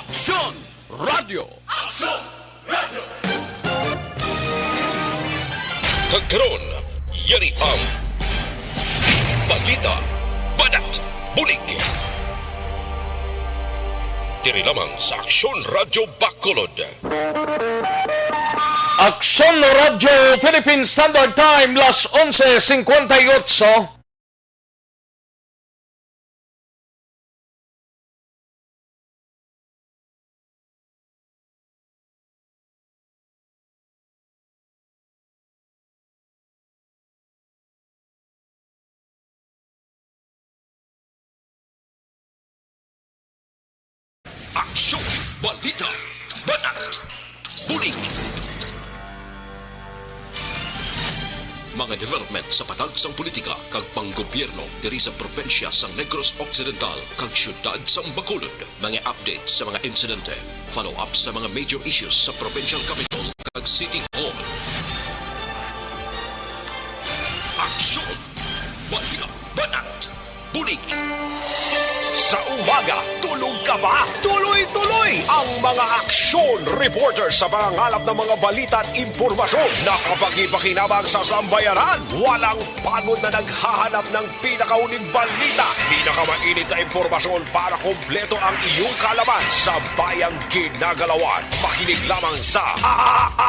Aksyon Radio. Aksyon Radio! Kagkaroon, yari ang Balita, Banat, Bulig. Diri lamang sa Aksyon Radio Bacolod. Aksyon Radio Philippine Standard Time, las 11:58. Aksyon, Balita, Banat, Bulig. Mga development sa patagsang politika kag panggobyerno diri sa probinsya sang Negros Occidental kag syudad sang Bacolod. Mga update sa mga insidente, follow-up sa mga major issues sa provincial capital kag city hall. Aksyon, Balita, Banat, Bulig. Sa umaga, tulog ka ba? Tuloy-tuloy ang mga aksyon reporter sa pangangalap ng mga balita at impormasyon na kapag-ipakinabang sa sambayanan. Walang pagod na naghahanap ng pinakauling balita. Pinakamainit na impormasyon para kompleto ang iyong kalaman sa bayang ginagalawan. Makinig lamang sa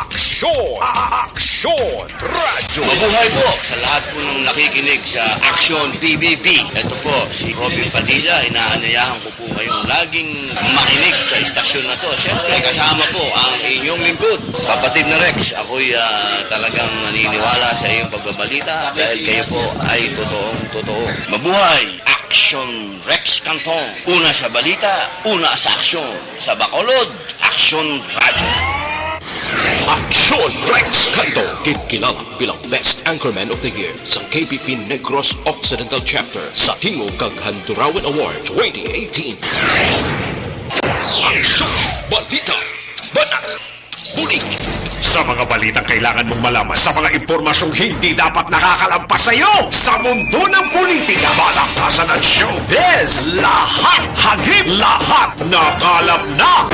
Aksyon! Aksyon Radio! Mabuhay po sa lahat po ng nakikinig sa Aksyon PBB. Ito po si Robin Padilla. Inaanayahan ko po kayong laging makinig sa istasyon na to. Siyempre kasama po ang inyong lingkod. Kapatid na Rex, ako'y talagang naniniwala sa iyong pagbabalita dahil kayo po ay totoong-totoo. Mabuhay! Aksyon Rex Cantong. Una sa balita, una sa aksyon. Sa Bacolod, Aksyon Radio. Aksyon Rex Cantong, kilala bilang Best Anchorman of the Year sa KPP Negros Occidental Chapter sa Tingog kag Handurawan Award 2018. Aksyon, Balita, Banat, Bulig. Sa mga balitang kailangan mong malaman, sa mga impormasyong hindi dapat nakakalampas sa iyo, sa mundo ng politika, balakasan at showbiz, lahat hagip, lahat nakalap na.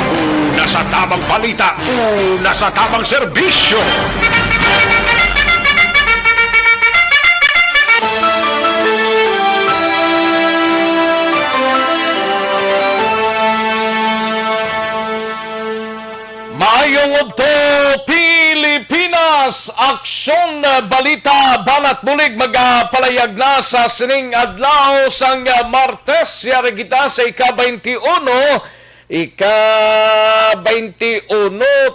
Una sa tamang balita, una sa tamang serbisyo. Maayong udto Pilipinas, Aksyon Balita Banat Bulig magapalayag na sa sining adlaw sang Martes yari kita sa ika-21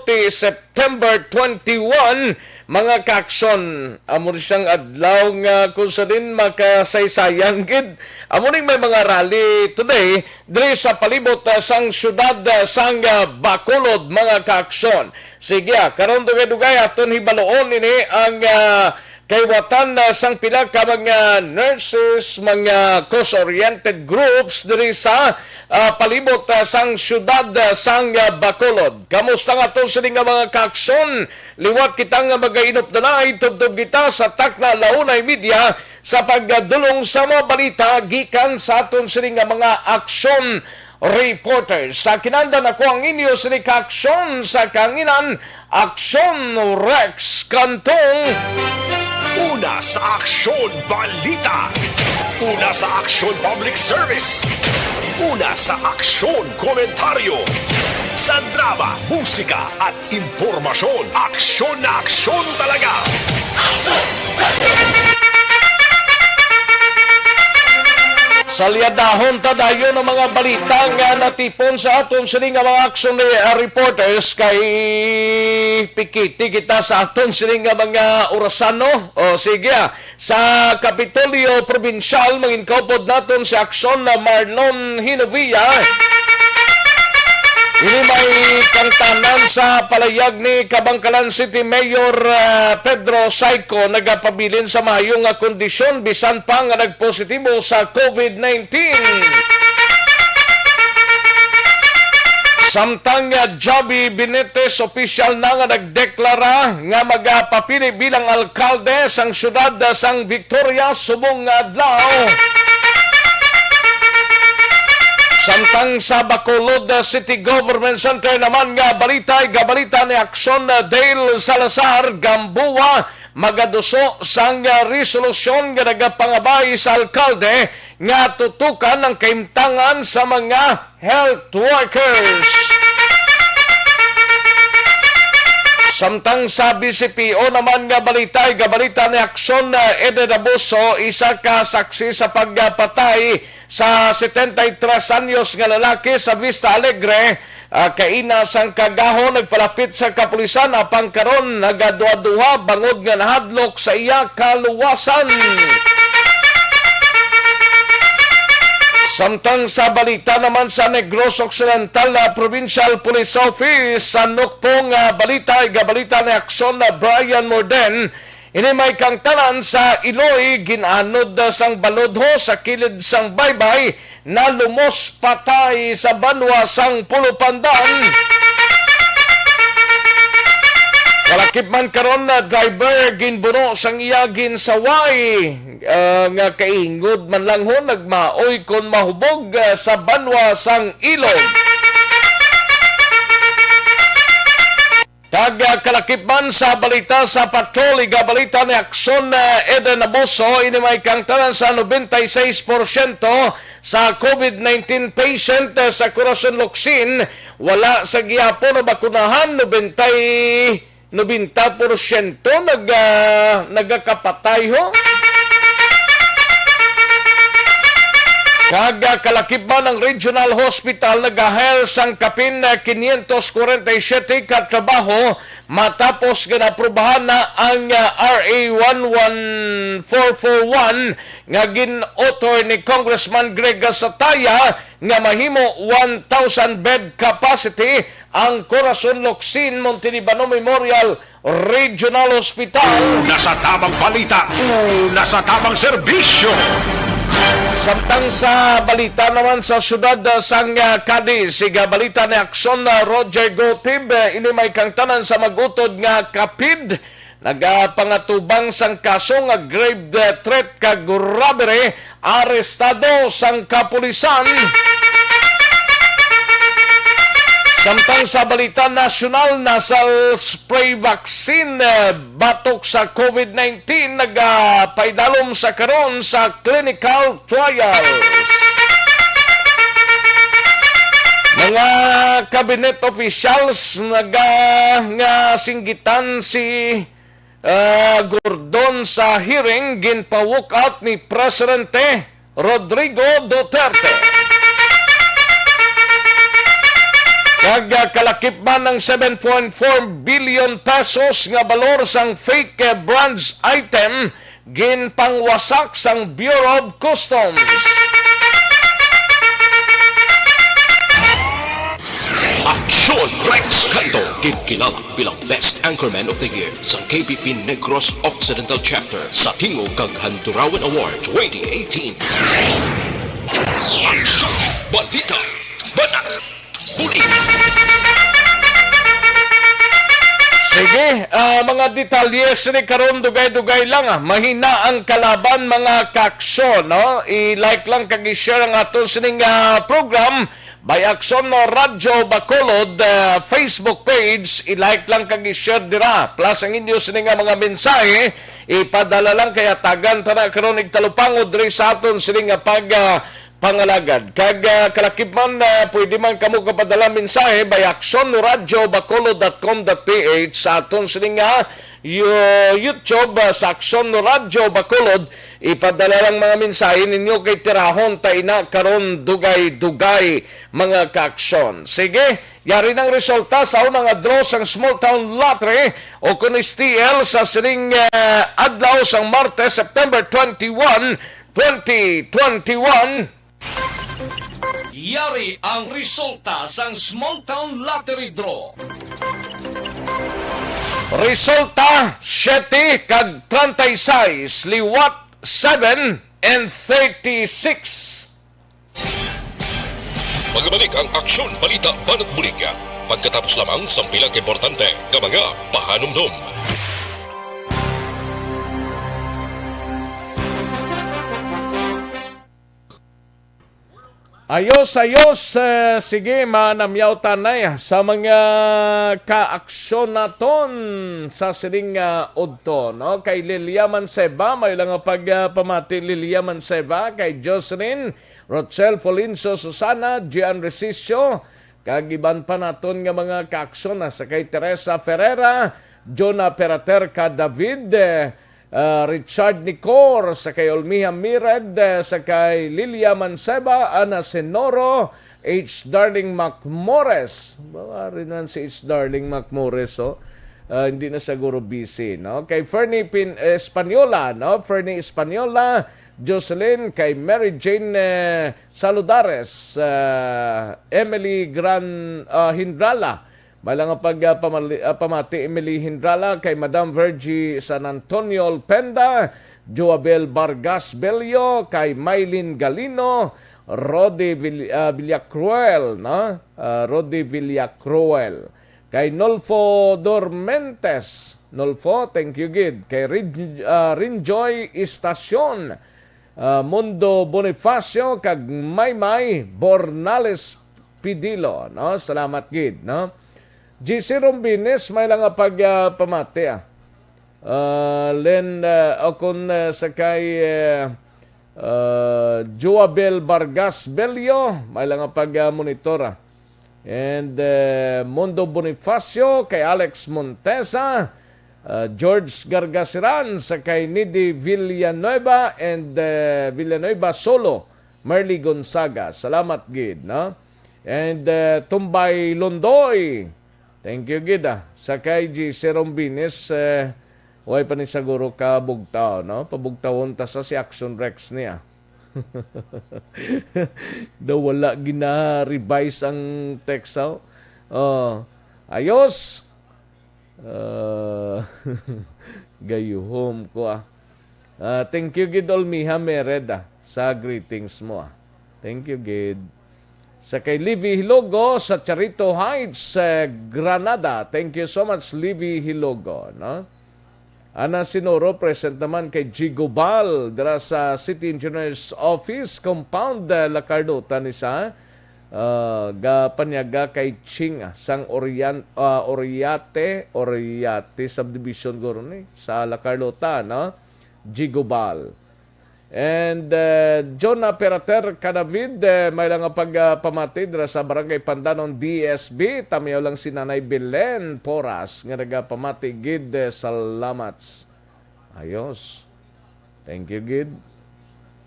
ti September 21 mga kaksyon. Amo siyang adlaw nga kung sa din makasaysayang gid. Amo ning may mga rally today diri sa palibot sang syudad sang Bacolod mga kaksyon. Sige, karon dugay-dugay aton hibaloon ini ang kaiwatan sang pila ka mga nurses, mga cause-oriented groups diri sa palibot sang syudad sang Bacolod. Kamusta nga to sa mga kaksyon? Liwat kita nga magainop-danay, tubtob kita sa takna launay media sa pagdulong sa mga balita gikan sa aton sa mga aksyon reporters. Sa kinanda na ko ang inyo sa aksyon sa kanginan, Aksyon Rex Cantong. Una sa Aksyon Balita. Una sa Aksyon Public Service. Una sa Aksyon Komentaryo. Sa drama, musika at impormasyon. Aksyon na aksyon talaga. Salyadahon tadayo ng mga balita nga natipon sa aton sini nga mga action reporters kay pikiti kita sa aton sini nga mga orasano. O sige, sa Kapitolyo Provincial manginkopod naton si aksyon na Marlon Hinovia. Ini may kantanan sa palayag ni Kabangkalan City Mayor Pedro Saico nagapabilin sa mayong kondisyon bisan pa nga nagpositibo sa COVID-19. Samtang Joby Benitez official na nga nagdeklara nga magapapili bilang alkalde sang syudad sang Victoria subong adlaw. Samtang sa Bacolod City Government Center naman nga balita ni Aksyon Dale Salazar Gamboa magaduso sang resolusyon nga nagapangabay sa alkalde nga tutukan ang kaimtangan sa mga health workers. Samtang sa BCPO naman nga balita ni Aksyon Eden Abuso, isa ka saksi sa pagpatay sa 73 anyos nga lalaki sa Vista Alegre. Kaina sang kagahon nagpalapit sa kapulisan apang karon nagaduha-duha bangod nga nahadlok sa iya kaluwasan. Samtang sa balita naman sa Negros Occidental Provincial Police Office, sa nukpong balita ni Aksyon Brian Morden, ini may kangtanan sa Iloy, ginanod sang balodho sa kilid sang baybay na lumos patay sa banwa sang Pulupandan. Kalakip man karon na driver ginbuno sang iya ginsaway nga kaingod man lang ho nagmaoy kon mahubog sa banwa sang ilog. Kalakip man sa balita sa patrol balita ni Aksyon Eden Abuso, ini may kangtanan sa 96% sa COVID-19 patient sa Corazon Locsin wala sa gihapon na bakunahan. 90% nagakapatay ho. Kalakip man ang Regional Hospital nag-hire sang kapin 547 katrabaho matapos ginaprubahan na ang RA 11441 nga gin-author ni Congressman Greg Sataya nga mahimo 1,000 bed capacity ang Corazon Locsin Montelibano Memorial Regional Hospital. Nasa tamang balita, nasa tamang serbisyo. Samtang sa balita naman sa syudad sang Cadiz, balita ni Aksyon Roger Gotib, ini may kangtanan sa magutod nga kapid nagapangatubang sang kaso nga grave threat kag robbery, arestado sang kapulisan. Samtang sa balita nasyonal, nasal spray vaccine batok sa COVID-19 nagapaidalom sa karon sa clinical trials. Mga cabinet officials nga singgitan si Gordon sa hearing ginpa-walk out ni Presidente Rodrigo Duterte. Kalakip man ng 7.4 billion pesos nga balor sang fake brands item ginpangwasak sang Bureau of Customs. Aksyon Rex Cantong kinilala bilang Best Anchorman of the Year sa KPP Negros Occidental Chapter sa Tingog kag Handurawan Award 2018. Aksyon Balita Banat Bulig. Sige, mga detalyes ni karon dugay-dugay lang. Mahina ang kalaban mga kaksyon. No? I-like lang kag i-share ang aton sining program by Aksyon Radyo Bacolod Facebook page. I-like lang kag i-share dira. Plus ang inyo sining mga mensahe ipadala lang kaya tagan tana karon igtalupangod diri sa aton sining pangalagad. Kag kalakip man pwede man kamo kapadala mensahe by aksonradyobacolod.com.ph sa aton sining YouTube sa Aksyon Radyo Bacolod. Ipadala lang mga mensahe ninyo kay tirahon taina karon dugay-dugay mga kaaksyon. Sige, yari ng resulta sa unang draw sang Small Town Lottery o kung STL sa sining adlaw sang Martes, September 21, 2021. Yari ang resulta sang Small Town Lottery Draw. Resulta 7 kag 36, liwat 7 and 36. Magbalik ang Aksyon Balita Banat Bulig pagkatapos lamang sa pilang importante ng mga pahanumdum. Ayos, sige, manamyaw tanay sa mga kaaksyon naton sa sining udto, no? Kay Lilia Manseba, may lang pagpamati Lilia Manseba, kay Jocelyn, Rochelle Folinso, Susana, Gian Resicio, kagiban pa naton nga mga kaaksyon sa kay Teresa Ferreira, Jonah Peraterca David, Richard Nicor, sa kay Olmiha Mired, sa kay Lilia Manseba, Ana Senoro, H. Darling Macmores. Bawa rin man si H. Darling Macmores, oh. Hindi na siguro busy, no? Kay Fernie Española, no? Fernie Española, Jocelyn, kay Mary Jane Saludares, Emily Hindrala, Balang pamati Emily Hindrala, kay Madam Virgie San Antonio Alpenda, Joabel Vargas Bello, kay Maylin Galino, Rodi Villacruel, no? Rodi Villacruel, kay Nolfo Dormentes, Nolfo, thank you gid, kay Rinjoy Estacion, Mundo Bonifacio, kag Maymay Bornales Pidilo, no? Salamat gid, no? GC Rombines, may lang pagpamati. Len Okon sakay Joabel Vargas Bello, may lang pag-monitora. And Mundo Bonifacio, kay Alex Montesa, George Gargasiran, sakay Nidi Villanueva, and Villanueva Solo, Merly Gonzaga. Salamat gid, no? And Tumbay Londoy, thank you, Gida. Sakay G. Serombines, way pa ni siguro ka bugtaw, no? Pabugtawon ta sa si Aksyon Rex niya. Daw wala gina-revise ang text, oh. Ayos. Gayuhom ko, thank you, Gid Olmiha Mereda, sa greetings mo, Thank you, Gid. Sa kay Livy Hilogo sa Charito Heights, Granada. Thank you so much, Livy Hilogo, no? Ana Sinoro, present naman kay G. Gobal, dira sa City Engineers Office, Compound, Lacardota ni sa panyaga kay Ching, sang Oriate subdivision guro ni, sa Lacardota, no? G. Gobal. And Jonah Perater Cadavid, may lang pagpamati dira sa Barangay Pandanon DSB. Tamiyaw lang si Nanay Belen Poras nga nagapamati gid, salamats. Ayos. Thank you, gid.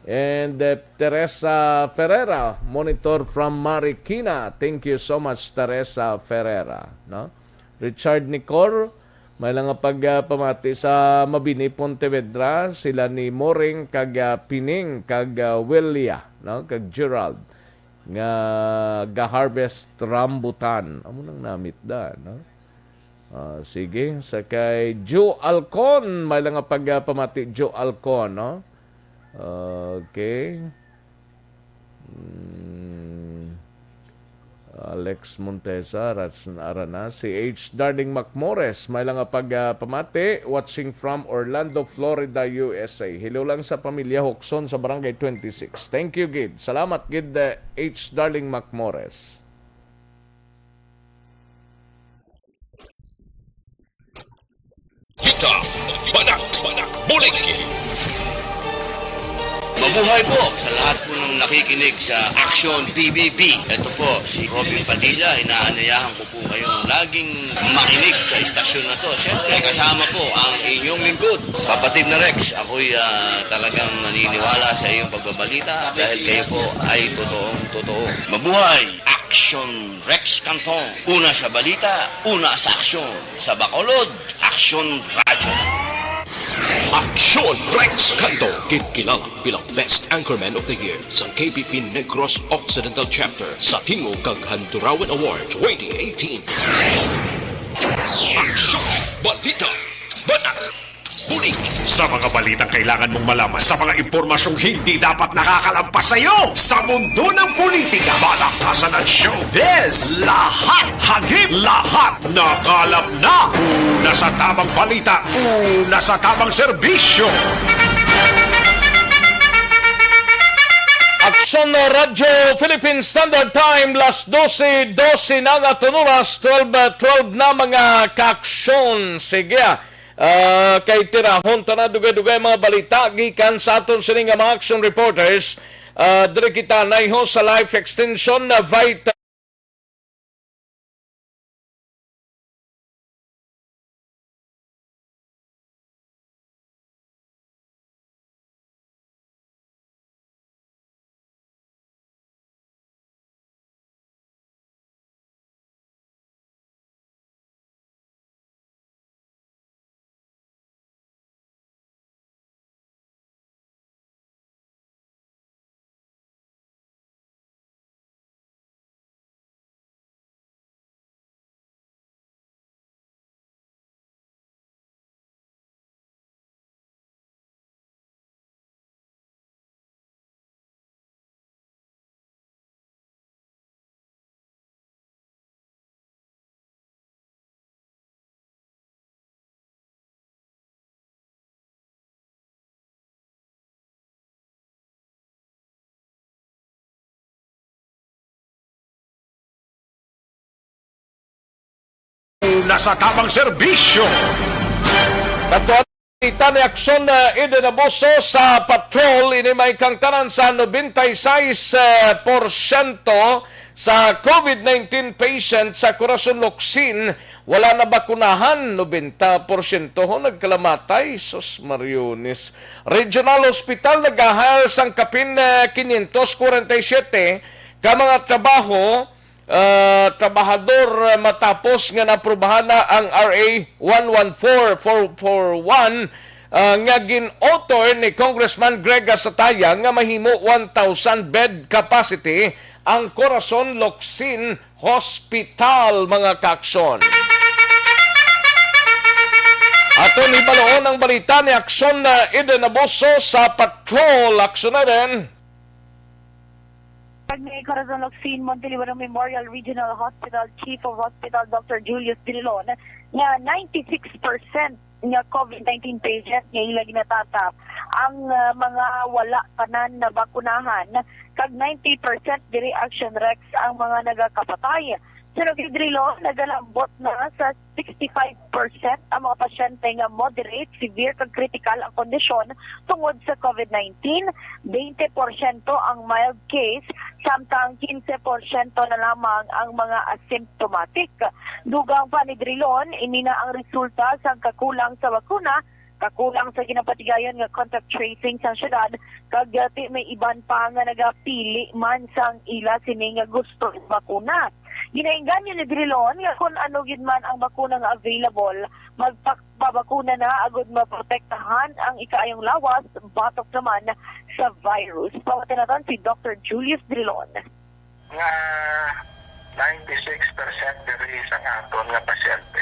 And Teresa Ferreira, monitor from Marikina. Thank you so much, Teresa Ferreira, no? Richard Nicor, may lang pagpamati sa Mabini, Pontevedra, sila ni Moring, kag Pining, kag Willia, no? Kag Gerald, nga ga-harvest rambutan. Amo nang namit da, no? Sige, sa kay Joe Alcon, may lang pagpamati Joe Alcon, no? Okay. Alex Montesa, Arana, si H. Darling Macmores, may lang pagpamati, watching from Orlando, Florida, USA. Hello lang sa pamilya Hokson sa Barangay 26. Thank you, Gid. Salamat, Gid, H. Darling Macmores. Balita, Banat, Bulig. Mabuhay po sa lahat po ng nakikinig sa Aksyon PBB. Ito po, si Robin Padilla. Inaanayahan ko po kayong laging makinig sa istasyon na to. Siyempre, kasama po ang inyong lingkod. Kapatid na Rex, ako'y talagang naniniwala sa iyong pagbabalita dahil kayo po ay totoong-totoo. Mabuhay! Aksyon Rex Cantong. Una sa balita, una sa aksyon. Sa Bacolod, Aksyon Radyo. Aksyon Rex Cantong, kinkilang bilang Best Anchorman of the Year sa KBP Negros Occidental Chapter sa Tingog kag Handurawan Award 2018. Aksyon Balita, Banat, Bulig. Sa mga balitang kailangan mong malaman, sa mga impormasyong hindi dapat nakakalampas sa iyo, sa mundo ng politika, balakasan at showbiz, lahat hagip, lahat nakalap na. Una sa tamang balita, una sa tamang serbisyo. Aksyon na Radyo Philippine Standard Time, las 12:12 na nga tunuras, 12 na mga kaaksyon. Sige, kay tirahon ta na dugay-dugay mga balita, gikan sa aton sining nga mga action reporters, dire kita naiho sa life extension na Vita. Nasa tamang serbisyo. Katuan kita ni Aksyon na idinaboso sa patrol, ini may kangtanan sa 96% sa COVID-19 patient sa Corazon Locsin wala na bakunahan. 90% ho nagkalamatay. Sus Mariones. Regional Hospital nag-ahal sang kapin 547 ka mga trabahador matapos nga naprubahan na ang RA 114441 nga gin-author ni Congressman Greg Asataya nga mahimo 1,000 bed capacity ang Corazon Locsin Hospital, mga kaaksyon. Aton ibaloon ang balita ni Aksyon na idinaboso sa patrol. Aksyon na rin. Ni Corazon Locsin Montelibano Memorial Regional Hospital Chief of Hospital Dr. Julius Drilon nga 96% nga COVID-19 patient nga ila ginatatap ang mga wala tanan na bakunahan kag 90% diri Action Rex ang mga nagakapatay. Sa Drilon nagalambot na sa 65% ang mga pasyente nga moderate, severe kag critical ang kondisyon tungod sa COVID-19, 20% ang mild case, samtang 15% na lamang ang mga asymptomatic. Dugang pa ni Drilon, ini na ang resulta sa kakulang sa bakuna, kakulang sa ginapatigayon nga contact tracing sa syudad, kag may iban pa nga nagapili man sang ila sini nga gusto bakuna. Ginainganyo ni Drilon nga kung ano gid man ang bakuna nga available, magpabakuna na agud maprotektahan ang ikaayong lawas batok naman sa virus. Pawatinatan si Dr. Julius Drilon. Nga 96% diri sa aton nga pasyente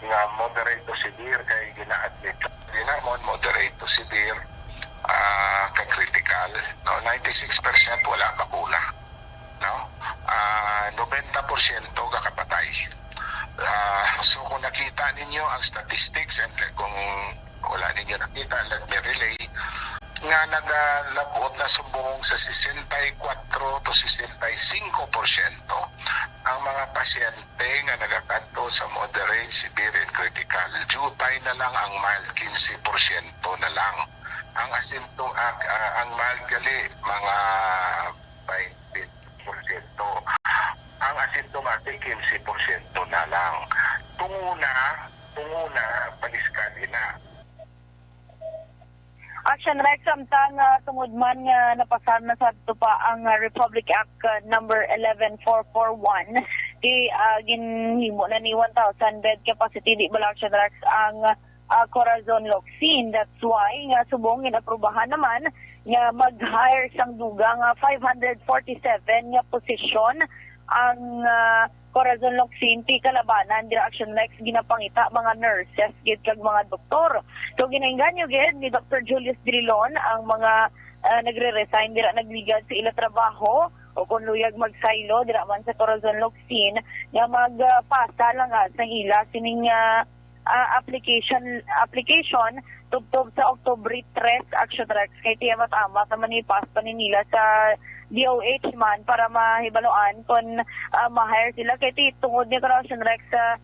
nga moderate to severe kay gina-admit. Di namon moderate to severe kay critical. No, 96% wala bakuna. No? 90% kakapatay. So kung nakita ninyo ang statistics and kung wala ninyo nakita, let me relay nga nagalabot na sumbong sa 64 to 65% ang mga pasyente nga nagakanto sa moderate, severe, and critical. Jutay na lang ang mild, 15% na lang. Ang ang mild gali, mga 20%. Ang asymptomatic, 15% na lang. Tunguna, paliskali na. Action Rex samtang tungod man nga napasar na sa pa ang Republic Act number 11441 di ginhimo na ni 1,000 bed capacity di bala Action Rex ang Corazon Locsin. That's why nga subong inaprubahan naman nga mag-hire sang dugang 547 nga posisyon ang Corazon Locsin ti kalabanan dira Action Rex ginapangita mga nurses gid kag mga doktor. So ginainganyo gid ni Dr. Julius Drilon ang mga nagre-resign dira nagligad sa ila trabaho o kung luyag magsaylo dira man sa Corazon Locsin nga magpasa lang sa ila sining application tubtob sa October 3 Aksyon Rex kay tiyamat amat naman ipas pa nila sa DOH man para mahibaloan kung ma-hire sila kay tungod ni Aksyon Rex sa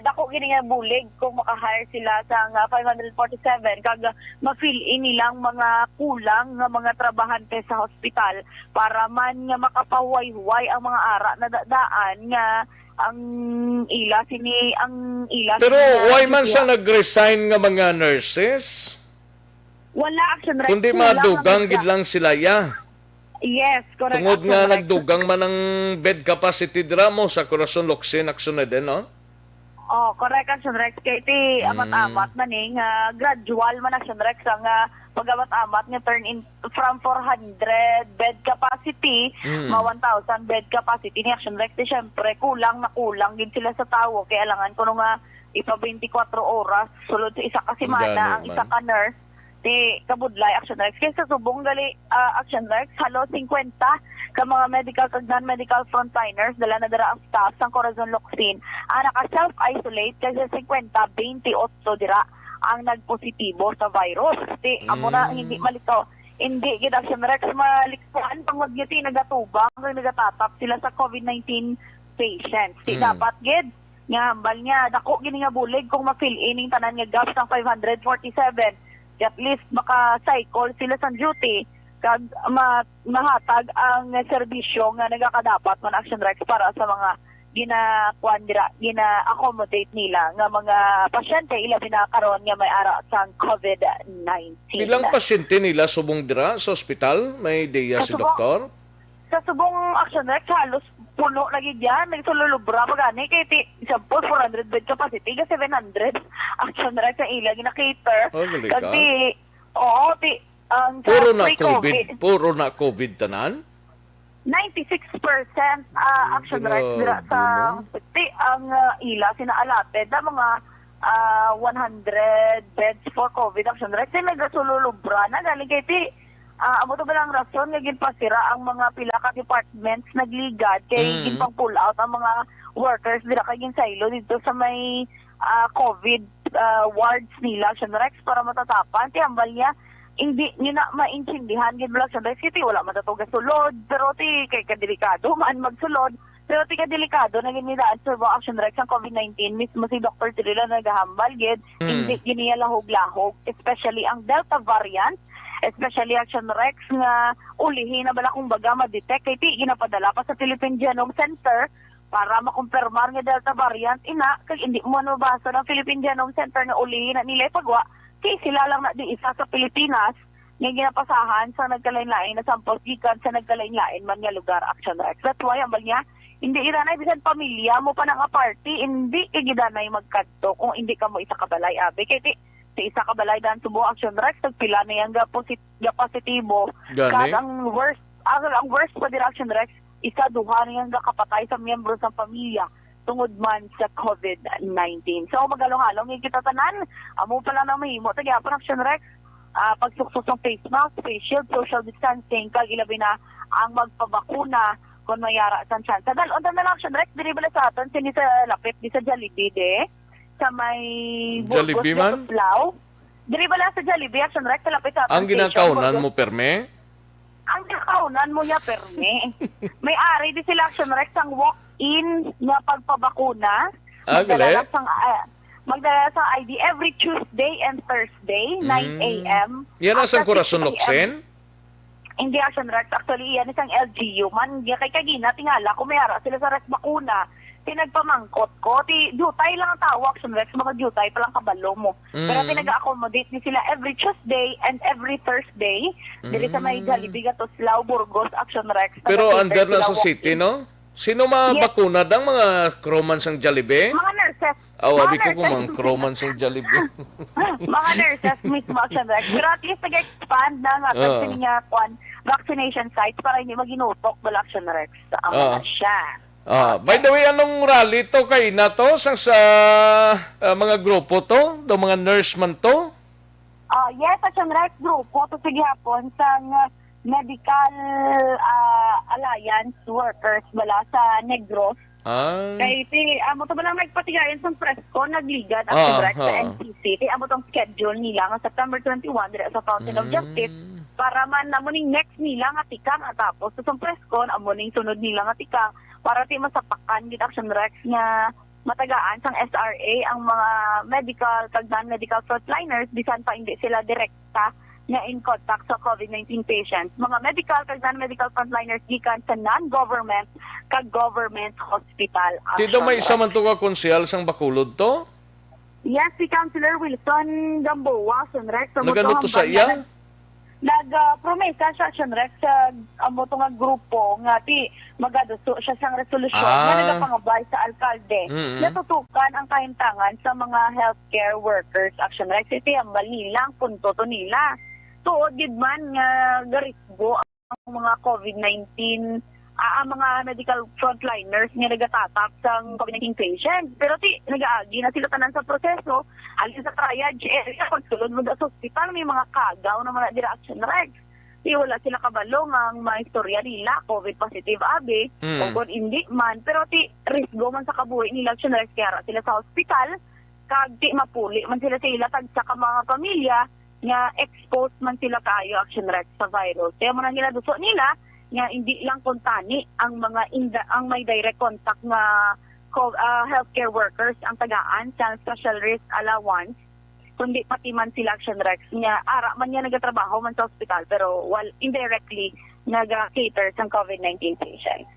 dako gini nga bulig kung maka-hire sila sa 547 kag ma-fill in nilang mga kulang nga mga trabahante sa hospital para man nga makapahuway-huway ang mga ara na daan nga ang ila Pero why man sa nag-resign nga mga nurses? wala Aksyon Rex Kundi madugang gid lang sila ya. yes correct Tungod Aksyon nga Rex. nagdugang man ang bed capacity dira mo sa Corazon Locsin aksyon na din, no? Oh, correct Aksyon Rex kay ti amat-amat man gradual man Aksyon Rex ang pag-amat-amat nga turn in from 400 bed capacity ma 1,000 bed capacity ni Aksyon Rex di syempre kulang gid sila sa tawo kaya alangan ko nga ipa 24 oras sulod sa isa ka semana Gano ang isa ka nurse ti kabudlay Aksyon Rex kaysa subong gali Aksyon Rex halo 50 ka mga medical kag non-medical frontliners dala na dara ang staff sang Corazon Locsin naka self-isolate kasi 50 28 dira ang nagpositibo sa virus ti amo na hindi malito hindi gid Aksyon Rex malikpuan pangod giti nagatubang kag nagatatap sila sa COVID-19 patients ti dapat gid nga hambal niya dako gini nga bulig kung ma-fill ining tanan nga gaps sang 547 at least maka-cycle sila sa duty kag mahatag ang serbisyo nga nagakadapat man Aksyon Rex para sa mga gina-accommodate nila nga mga pasyente ilabi na karon nga may ara sang COVID-19. Ilang pasyente nila subong dira sa ospital? May ideya si doktor? Sa subong Aksyon Rex halos puno lagi diyan nagsululubra magani kay ti sample 400 bed capacity ka 700 Aksyon Rex ang ila gina-cater. Oh, balik ka? Kasi ang Puro sa na pre-COVID, COVID. Puro na COVID tanan? 96% Aksyon Rex Grabe, dira sa no? hospital ang ila sinaalate da mga 100 beds for COVID Aksyon Rex ay nagasululubra na galing kay ti amo to balang rason nga ginpasira ang mga pila ka departments nagligad kay ginpang pull out ang mga workers dira kay ginsaylo dito sa may COVID wards nila Aksyon Rex para matatapan ti ambal niya hindi niya na maintindihan gid bala sa city wala matatugas sulod pero ti kay kadelikado man magsulod pero ti kadelikado na ginidaan sa Aksyon Rex ang COVID-19 mismo si Dr. Tirila nagahambal gid hindi giniya lahog-lahog especially ang Delta variant especially Aksyon Rex nga ulihin na bala kung baga ma-detect kay ti ginapadala pa sa Philippine Genome Center para makumpirmar nga Delta variant kag hindi mo mabasa ng Philippine Genome Center na ulihin na nila ipagwa kay sila lang na di isa sa Pilipinas nga ginapasahan sa nagkalain-lain na samples gikan sa nagkalain-lain man nga lugar Aksyon Rex. That's why ambal niya hindi iranay bisan pamilya mo pa nga party hindi igidanay magkadto kung hindi ka mo isa kabalay abi kay ti isa kabalay dan subo Aksyon Rex tagpila na yang positibo kag ang worst pa dira Aksyon Rex isa duha na yang kapatay sa miyembro sa pamilya tungod man sa COVID-19. So magalong-along yung kita tanan, amo pala na mahimo tagyapon Aksyon Rex, pagsuksos ng face mask, face shield, social distancing, kag ilabi na ang magpabakuna kung mayara sa chance. Dalon na lang Aksyon Rex, diri bala sa aton sini sa lapit di sa Jollibee de sa may Jollibee man? Diri bala sa Jollibee Aksyon Rex sa lapit sa aton. Ang ginakaunan mo perme? Ang ginakaunan mo ya perme. May ari di sila Aksyon Rex ang walk-in nga pagpabakuna. Magdala sa ID every Tuesday and Thursday, 9 a.m. Yan ang Corazon Locsin? Hindi Aksyon Rex. Actually, yan isang LGU man. Kay kagina, tingala, kumiyara sila sa Rex bakuna. Pinagpamangkot ko. Dutay lang ang tawag Aksyon Rex. Mga dutay palang kabalo mo. Pero pinag-accommodate ni sila every Tuesday and every Thursday. Dili sa may Jollibee, Gatoslao, Burgos, Aksyon Rex. Pero under na sa city, no? Sino mabakuna dang mga crewman sang Jollibee? Mga nurses. Awabi ko kung mga crewman sang Jollibee. Mga nurses mismo Aksyon Rex. Pero at least nag-expand na nga kasi niya vaccination sites para hindi maginutok bala Aksyon Rex. Amo na siya. By the way, anong rally to kay na to? Sa mga grupo to? Do mga nurse man to? Yes, Aksyon Rex grupo to sige hapon sa medical alliance workers wala sa Negros. Kaya amo to balang nagpatigayan sa presko nagligad at direct sa NCC. Kaya amo tong schedule nila nga September 21 dire sa Fountain of Justice para man amo ning next nila nga tikang at tapos sa presko amo ning sunod nila nga tikang para ti masapakan gid Aksyon Rex nga matagaan sang SRA ang mga medical kag non-medical frontliners bisan pa hindi sila direkta na in contact sa COVID-19 patients. Mga medical kag non-medical frontliners gikan sa non-government kag government hospital. Tito may isa man to ka konsyal sang Bacolod to? Yes, si Councilor Wilson Gamboa, Sunrex. Nagano to sa iya? Nag-promesa siya, Sunrex, sa amo to nga grupo nga ti magaduso siya sang resolusyon nga nagapangabay sa alkalde. Natutukan ang kahintangan sa mga healthcare workers. Action Rex, iti ang balilang punto to nila. Tuod gid man nga garisgo ang mga COVID-19 ang mga medical frontliners nga nagatatak sa COVID-19 patients. Pero nag-aagi na sila tanan sa proseso. Alin sa triage area, pagsulod mo sa hospital, may mga kagaw na mga direction regs. Wala sila kabalo ang mga istorya nila, COVID positive abi, o kung hindi man. Pero risgo man sa kabuhi nila action regs, kaya sila sa hospital, kag mapuli man sila sa ilatag sa mga pamilya, nga exposed man sila kayo action regs sa virus. Kaya mo na nila duso nila, nga hindi lang kuntani ang mga ang may direct contact nga healthcare workers ang tagaan sa special risk allowance, kundi pati man sila action rex nga ara man niya nagatrabaho man sa hospital pero indirectly nag-cater sa COVID-19 patients.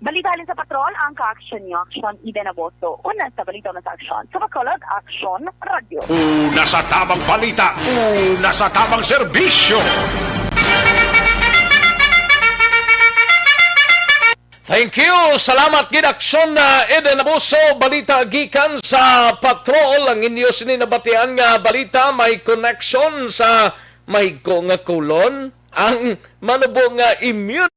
Balitalin sa patrol ang ka-action nyo, Aksyon Eden Aboso. Una sa balita na sa Aksyon. Sa Bacolod, Aksyon Radio. Una sa tamang balita, una sa tamang serbisyo. Thank you. Salamat gid Aksyon na Eden Abuso. Balita gikan sa patrol. Ang inyo sininabatian nga balita may connection sa mahigko nga kulon. Ang manubo nga immune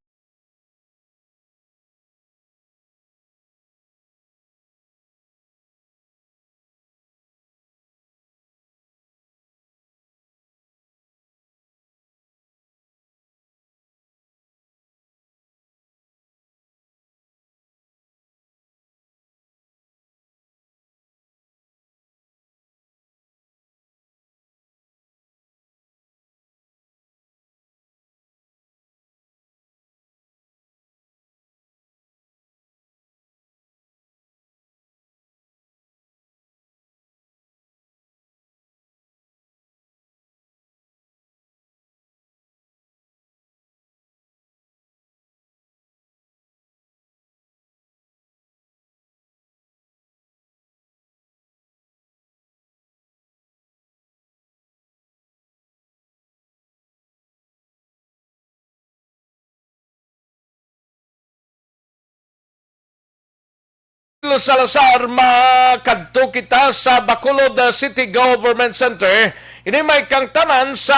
Salazar, makadto kita sa Bacolod City Government Center. Ini may kang tanan sa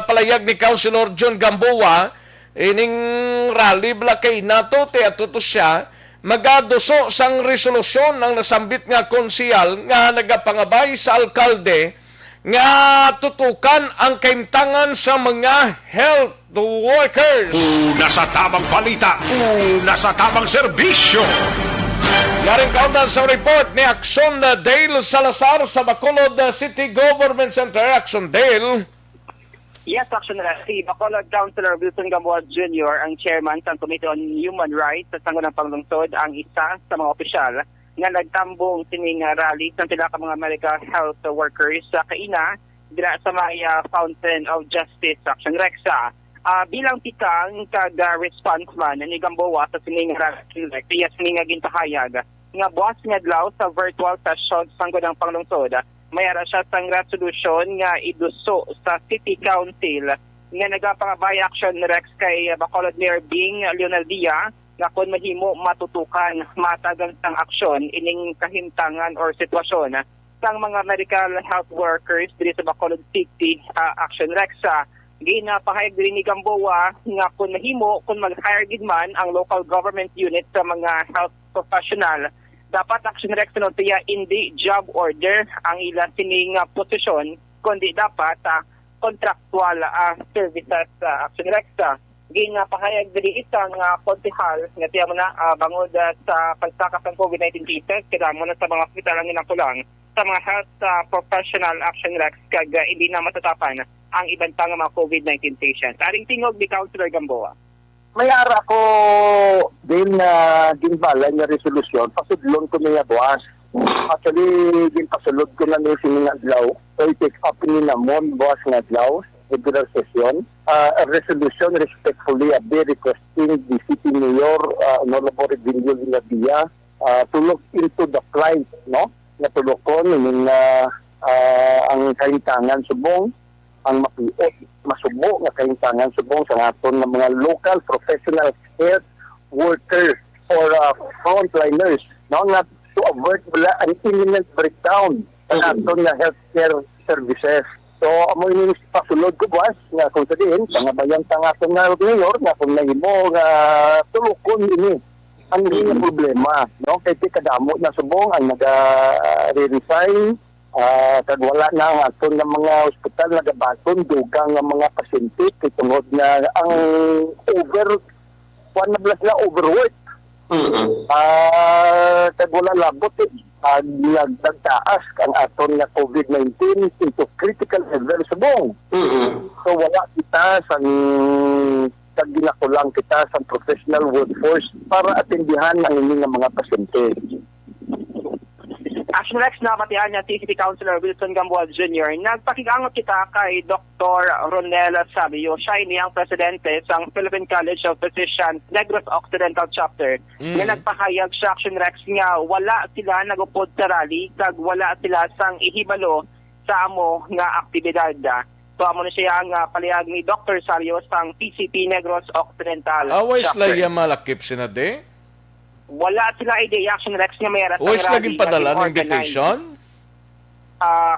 palayag ni Councilor John Gamboa. Ining rally blakay nato te atuto siya magaduso sang resolusyon ng nasambit nga konsehal nga nagapangabay sa alkalde nga tutukan ang kaimtangan sa mga health workers. Una sa tamang balita, una sa tamang serbisyo. Yaring kaunan sa report ni Aksyon Dale Salazar sa Bacolod City Government Center. Aksyon Dale. Yes, Action si Bacolod Councilor Wilson Gamboa Jr., ang chairman sa Committee on Human Rights sa Sangguniang Panglungsod, ang isa sa mga opisyal nga nagtambong sining rally sa sila ka mga medical health workers sa kaina dila sa may Fountain of Justice Action Rexa. Bilang tikang kag-response man ni Gamboa sa sining rally, kaya sining gintahayag nga buwas nga adlaw sa virtual session sa Sangguniang Panglungsod, mayara siya sang resolution nga iduso sa City Council nga nagapangabay action Rex kay Bacolod Mayor Bing Leonel Dia nga kung mahimo matutukan matagang sang aksyon ining kahimtangan or sitwasyon sang mga medical health workers diri sa Bacolod City Action Rexa. Ginapahayag din ni Gamboa nga kung mahimo kung mag-hire gid man ang local government unit sa mga health professional, dapat Action Rex no tiya hindi job order ang ilang sining posisyon kundi dapat contractual services sa Aksyon Rekta. Ginapahayag diri isang konsehal nga tiya mo na bangod sa pagtakas ng COVID-19 cases, kailangan mo na sa mga hospital ang inakulang sa mga health professional Aksyon Rex kag hindi na matatapan ang ibang pang mga COVID-19 patients. Aring tingog ni Councilor Gamboa. May ara ko din na ginbala nga resolusyon, pasudlon ko niya buwas. Actually, ginpasulod ko na niya sinungadlaw. So, i-take up ni namon buwas nga adlaw, regular session. A resolution respectfully be requesting the City Mayor, Honorable Virgilio Villavilla, to look into the plight, no? Natulokon ng ang kaintangan subong, ang mapiot, masubo nga kaintangan subong sa aton ng mga local professional health workers or frontliners, no, nga to avert wala an imminent breakdown sa aton nga healthcare services. So amo ini pasulod ko buwas nga kung sa diin pangabayang tang aton nga mayor nga kung nahimo nga tulukon ini ang nga problema, no, kay kadamo na subong ang naga-resign. Kag wala na ang aton ng mga ospital nagabaton dugang ng mga pasyente kay tungod na ang overwork. Kag wala labot nagtaas ang aton na COVID-19 into critical level subong. So wala kita sa ginakulang kita sa professional workforce para atendihan ang inyong mga pasyente. Action Rex na matihan niya si City Councilor Wilson Gamboa Jr. Nagpakigangot kita kay Dr. Ronel Sabio. Siya ini ang presidente sa Philippine College of Physicians Negros Occidental Chapter. Nga nagpahayag sa Action Rex nga wala sila nagupod sa rally kag wala sila sang ihibalo sa amo nga aktibidad. So amo na siya ang palihag ni Dr. Sabio sang PCP Negros Occidental Away Chapter. sila yung malakip sinade? Wala sila idea Action Rex nga mayroon O is laging padala ng invitation?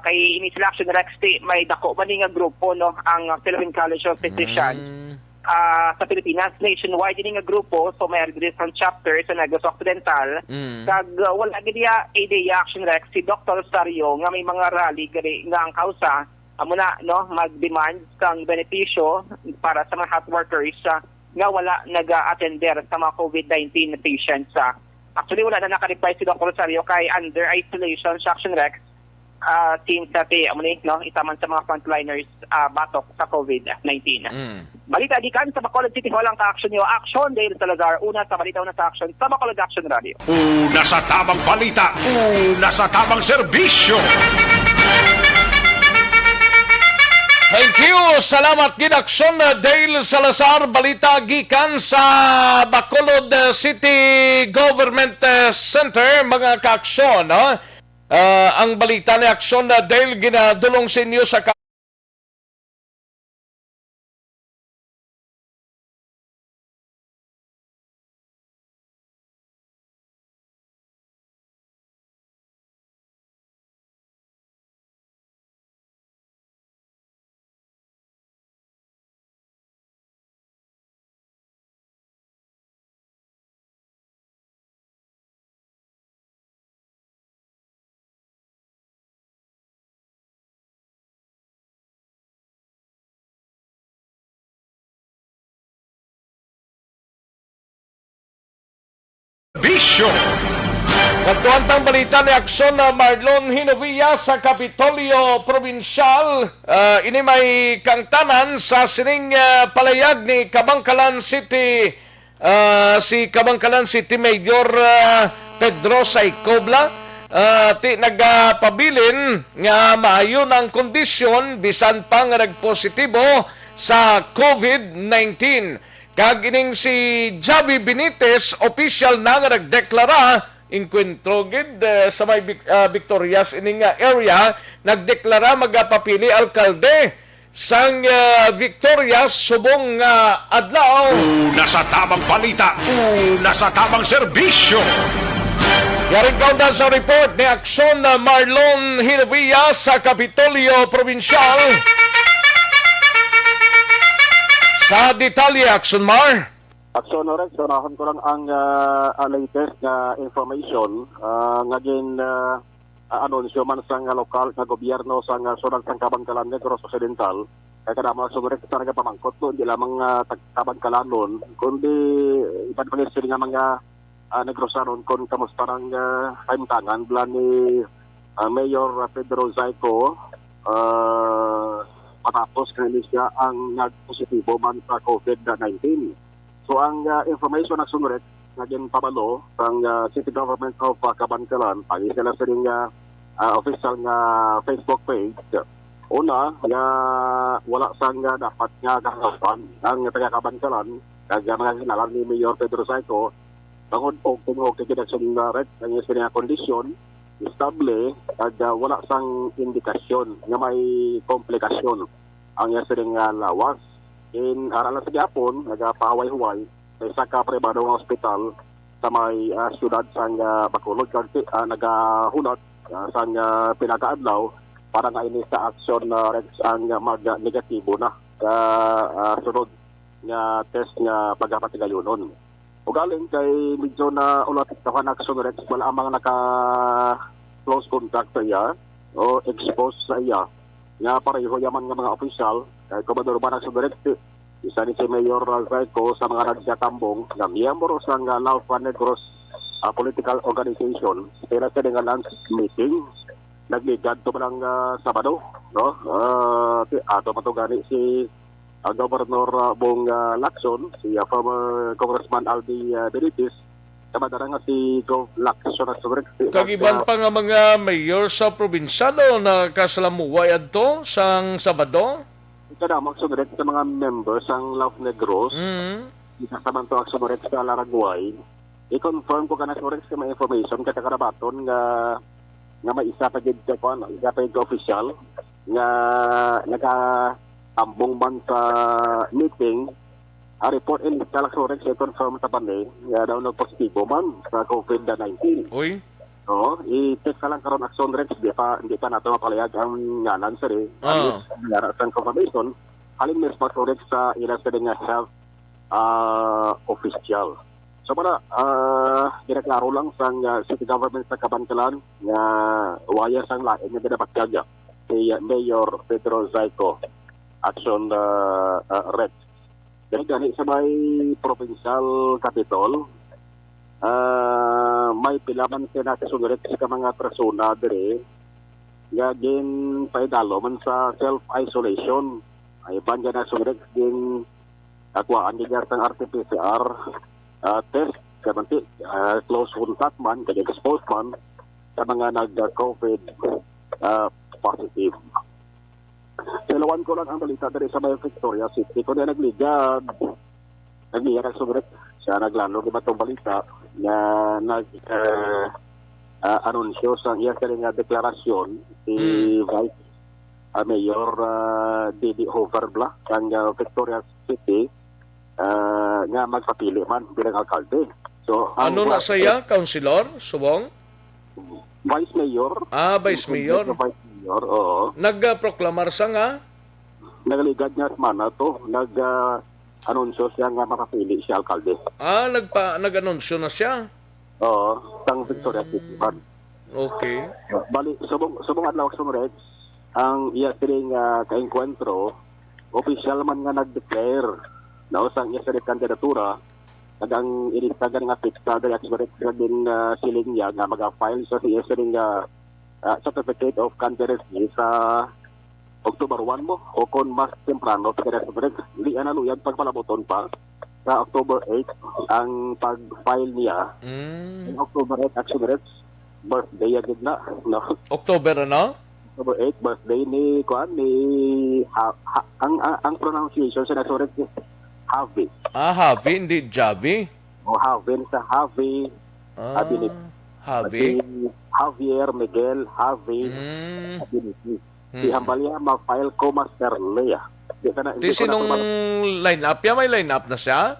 Kay ini sila Action Rex may dako man nga grupo no ang Philippine College of Physicians sa Pilipinas nationwide ini nga grupo, so may different chapters sa Negros Occidental. Kag wala gid idea Action Rex si Dr. Sario nga may mga rally gari nga ang kausa amo na no mag-demand sang benepisyo para sa mga health workers nga wala nag-attender sa mga COVID-19 patients. Actually, wala na nakareply si Dr. Rosario kay under isolation sa Action Rex since no, itaman sa mga frontliners batok sa COVID-19. Balita dikan sa Bacolod City Hall ang ka-action nyo. Action, Dale Salazar. Una sa balita, una sa action sa Bacolod Action Radio. Una sa tamang balita, una sa tamang serbisyo. Thank you. Salamat gid Aksyon Dale Salazar, balita gikan sa Bacolod City Government Center, mga ka-aksyon, no? Ang balita ni Aksyon Dale ginadulong sa inyo sa Bisyo. Katuantang balita ni Aksyon Marlon Hinovilla sa Kapitolyo Provincial. Ini may kangtanan sa sining palayag ni Kabangkalan City, si Kabangkalan City Mayor Pedro Saicobla. Nagpabilin nga maayo ng kondisyon bisan pa nga nagpositibo sa COVID-19. Kag ining si Javi Benitez, official na nga nagdeklara, inkwentro gid sa may Victorias ining area, nagdeklara magapapili alkalde sang Victorias subong adlaw. Una sa tamang balita, una sa tamang serbisyo. Yaring kaundan sa report ni Aksyon Marlon Hinovilla sa Kapitolyo Provincial. Sa detalye, Aksyon Mar. Aksyon Rex, sonahan ko lang ang latest na information nga anunsyo man sa lokal na gobyerno sa sunod sang Kabangkalan Negros Occidental Kaya kada mga sumurek talaga pamangkot po, hindi lamang tagkabagkalanon, kundi iba't mga sila nga mga negrosaron kung kamusta ng kaimtangan bula ni Mayor Pedro Zayco matapos kanina siya ang nagpositibo man sa COVID-19. So ang information na sumurek naging pabalo ng City Government of Cabancalan, pagi sila sa ring official nga Facebook page. Una, nga wala sang dapat nga kakapan ang taga-Cabancalan, kaya mga hinalan ni Mayor Pedro Zayco, bangod o kung kinakson na red ang isang kondisyon, estable, at wala sang indikasyon nga may komplikasyon ang isang lawas. In aralan sa Japon, nagpahaway-huway sa isa ka pribadong hospital sa may syudad sang Bacolod, nagahunat sang pinakaadlaw para nga ini sa aksyon Rex ang mag-negatibo na sa sunod nga test nga pagkapatigayonon. O galing kay medyo na ulatik na aksyon Rex, wala ang mga naka-close contact sa iya o exposed sa iya nga pareho yaman nga mga opisyal kay Komandor Banat sa Rex, isa ni si Mayor Zayco sa mga nagsatambong na miyembro sa Laufa Negros political organization. Kaya sa nga lunch meeting, nagligad to lang Sabado, no? Ato matugani si Governor Bong Lacson, si former Congressman Aldi Benitez, kamadara nga si Gov Lacson at Subrek. Kagiban pa nga mga mayor sa probinsyano na kasalamuway adto sang Sabado. Ikadamang Subrek sa mga members ang Lauf Negros, isasaman to ang Subrek sa Laragway. I-confirm ko ka na Subrek sa mga information kaya karabaton nga may isa pa gid ko isa pa gid official nga naka-ambong man sa meeting a report in Talaksorek sa confirm sa panay nga daw nagpositibo man sa COVID-19. Uy. So, i-test ka lang karon action Rex, hindi pa nato mapalayag ang ngalan sir. Ngara sa confirmation halin mes Rex sa ilang sa nga health official. So para kinaklaro lang sa City Government sa Cabancalan nga waya sang lain nga dapat kagya si Mayor Pedro Zayco action Rex. Gani sa may provincial capital may pilaman sila sa sunurit sa mga persona dire nga din paidalo man sa self-isolation ay banja na sunurit din akwaan niya sang RT-PCR test kamanti close contact man kaya exposed man sa mga nag-COVID positive. Silawan ko lang ang balita dari sa Bayan Victoria City kung na nagligad ang subrek siya naglano di ba itong balita na anunsyo sa iya sa nga deklarasyon si Vice Mayor Didi Hoverbla ang Victoria City nga magpapili man bilang alkalde. So, ano na saya, Councilor Subong? Vice Mayor. Vice Mayor. Vice Mayor, oo. Nagproklamar sa nga? Nagaligad niya mana to. Nag-anunsyo siya nga makapili siya alkalde. Nag-anunsyo na siya? Oo, sang Victoria City man. Okay. Bali, subong adlaw sa Rex, ang iya siling kaengkwentro, official man nga nag-declare na usang iya sa kandidatura nagang initagan nga pizza dahil experiment na din siling niya nga mag-file sa iya siling certificate of candidacy sa October 1 mo o kung mas temprano sa experiment hindi analuyag pagpalaboton pa sa October 8 ang pag-file niya in October 8 experiment birthday agad na no? October ano? October 8 birthday ni ang pronunciation sa experiment Javi. Javi, hindi Javi. Javi sa Javi. Javi. Javier, Miguel, Javi. Si Hambalia, ma-file ko Master Lea. Di sinong line-up? May line-up na siya?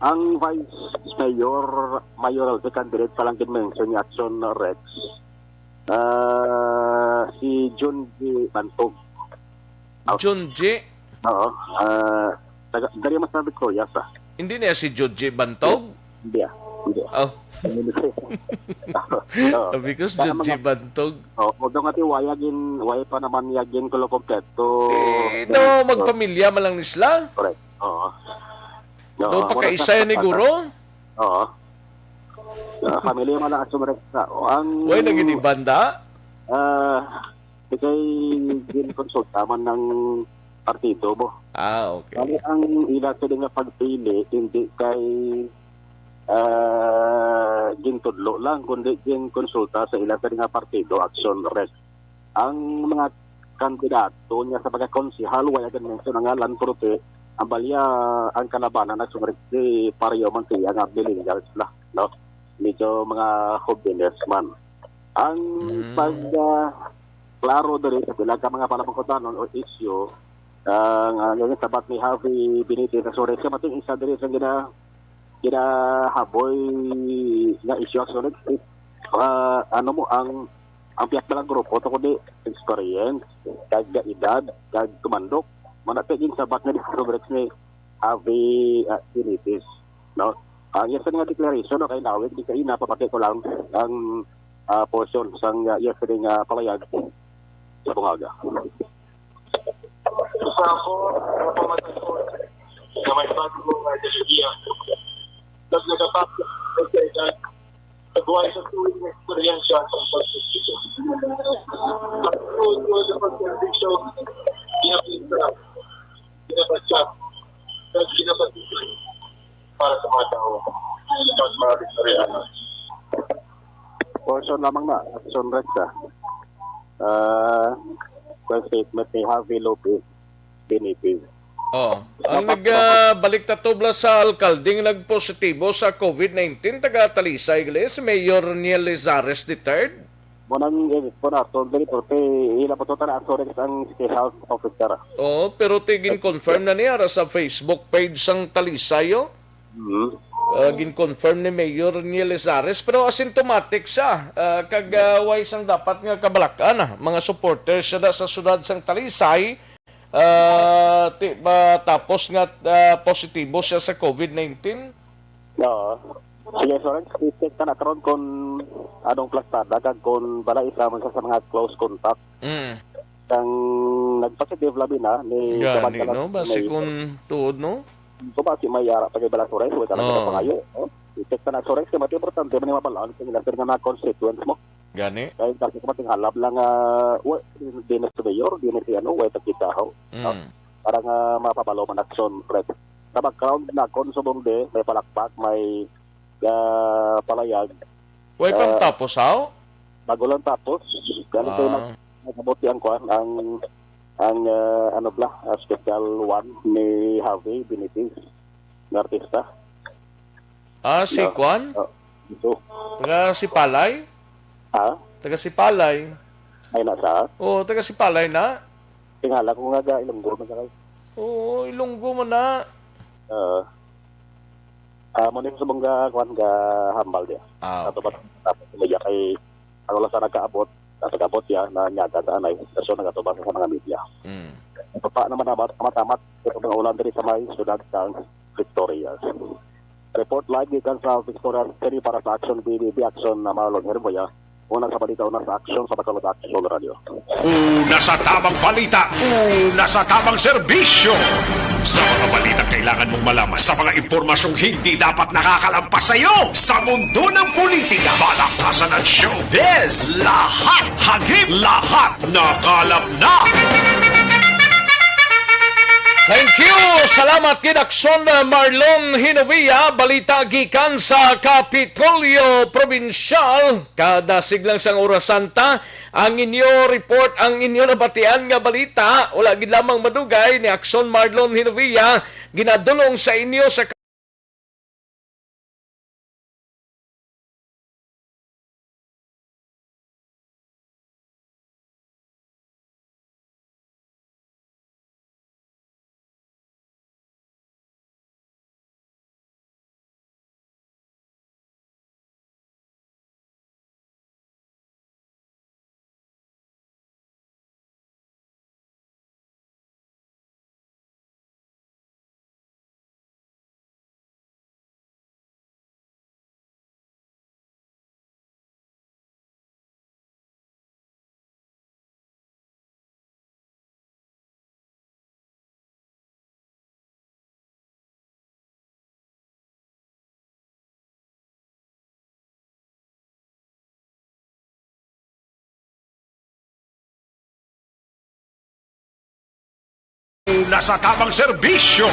Ang Vice Mayor, mayoral candidate palang din-mention ni Aksyon Rex. Si John G. Bantog. John G? Oo. Dari mas na Victoria sa. Hindi niya si Georgie Bantog? Hindi. Oh, Oo. because Kaya Judge mga- Bantog. Although nga ti waya pa naman yagin ko kompleto. No, magpamilya man lang nisla. Correct. Oo. Do pa kaisa ni guro. Oo. Pamilya man lang at sumarekta. Ang Way naging banda. kay din konsulta man ng partido mo. Okay. Kali ang ila sa nga pagpili hindi kay gintudlo lang kundi gin konsulta sa ila sa nga partido Aksyon Red. Ang mga kandidato niya sa pagkakonsihal wala gan mention ang ngalan prote ang balya ang kalabanan na sumarikti pareho man siya nga bilingal sila, no? Medyo mga hobbies man. Ang pag klaro dali sa bilang ka mga palapangkotanon o issue ang yung tabat ni Javi Benitez sa Sores ka mating isa dali sa ginahaboy nga issue actually ano mo ang piyak na lang grupo to kundi experience kag edad kag tumandok manataging sabat nga sa Sores ni Javi Benitez, no? Ang yes nga declaration no kay nawid di kay napapatay ko lang ang portion sang yesterday nga palayag sa bungaga. Sa ako, napamatay ko na may bago mga delegiya. Naglagatap sa kailan, nagaway sa tuwing na eksperyensya sa pagsusito. At tuwing ko sa pagservisyo, ginapasyap, at ginapatipin para sa mga tao. Mas maraming sarili. Portion lamang na Aksyon Red ka. Statement ni Javi Lopez Benitez. Ang nagbalik tatubla sa alkalding nagpositibo sa COVID-19 taga Talisay si Mayor Niel Lizares III. Munang po na to dali po ila po to na Aksyon ang State Health Officer. Pero tigin confirm na niya sa Facebook page sang Talisay. Gin-confirm ni Mayor Niel Lizares pero asymptomatic siya. Kagaway sang dapat nga kabalakan mga supporters siya sa sudad sang Talisay. Tapos nga positibo siya sa COVID-19. Oo. Sige, so i-check ka na karon kung anong plastada kag kung bala isa man sa mga close contact. Kang nagpositive labi na ni Gani, no? Basi kung tuod, no? So ba si Mayara pag bala sores wala talaga pangayo. I-check ka na sores kay mati importante man mabalaan kung ilang nga na constituents mo. Gani. Kaya kasi kumating halab lang din na sa mayor, din na si ano, way kita ho. Para nga mapabalo man Aksyon Red. Sa background na kon sa bonde, may palakpak, may palayag. Way pang tapos, how? Bago lang tapos, ganun kayo nagmabuti ang kwan, ang special one ni Javi Benitez, na artista. Si Kwan? Ito. Taga si Palay? Taga si Palay. Ay nasa? Taga si Palay na? Tingala ko nga Ilonggo man kayo. Ilonggo mo na. Muna sa mga kwan ga hambal dia. Tapos media kay ano lang sa nagkaabot, nagkaabot ya na nyaga sa anay, so nagatubas sa mga media. Pa naman matamat ito mga ulan diri sa may sudad sa Victoria. Report lagi kan sa Victoria City para sa Aksyon BBB Aksyon na malong herboya. Una sa balita, una sa Aksyon sa Bacolod Aksyon Radio. Una sa tamang balita, una sa tamang serbisyo. Sa mga balita kailangan mong malaman sa mga impormasyong hindi dapat nakakalampas sa iyo. Sa mundo ng politika, balakasan at showbiz, lahat hagip, lahat nakalap na. Thank you! Salamat kid Aksyon Marlon Hinovia, balita gikan sa Kapitolyo Provincial. Kada siglang sang orasan ta, ang inyo report, ang inyo nabatian nga balita, wala gid lamang madugay ni Aksyon Marlon Hinovia, ginadulong sa inyo sa Una sa tamang serbisyo.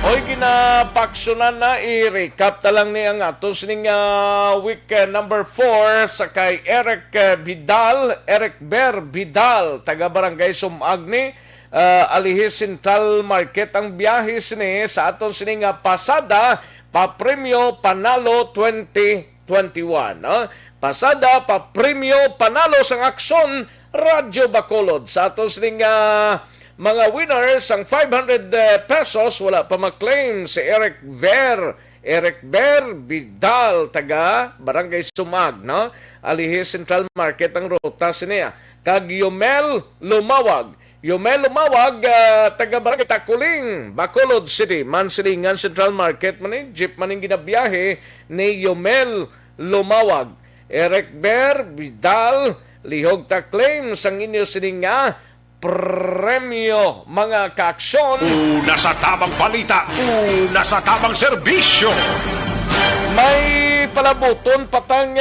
Oy, ginapaksyonan na i-recap ta lang niya nga ato sining week number 4 sa kay Eric Ber Vidal, taga Barangay Sumagni, Alihis Central Market ang biyahe sini sa aton sining pasada pa-premyo panalo 2021. Pasada pa-premyo panalo sang Aksyon Radyo Bacolod sa aton sining mga winners ang 500 pesos wala pa maklaim si Eric Ber Vidal, taga Barangay Sumag, no? Alihis Central Market ang ruta siniya. Kag Yomel Lumawag, taga Barangay Takuling, Bacolod City, Mansilingan Central Market man jeep maning ginabiyahe ni Yomel Lumawag. Eric Ber Vidal, lihog ta claim sang inyo sining premyo, mga kaaksyon. Una sa tamang balita, una sa tamang serbisyo. May palabuton patang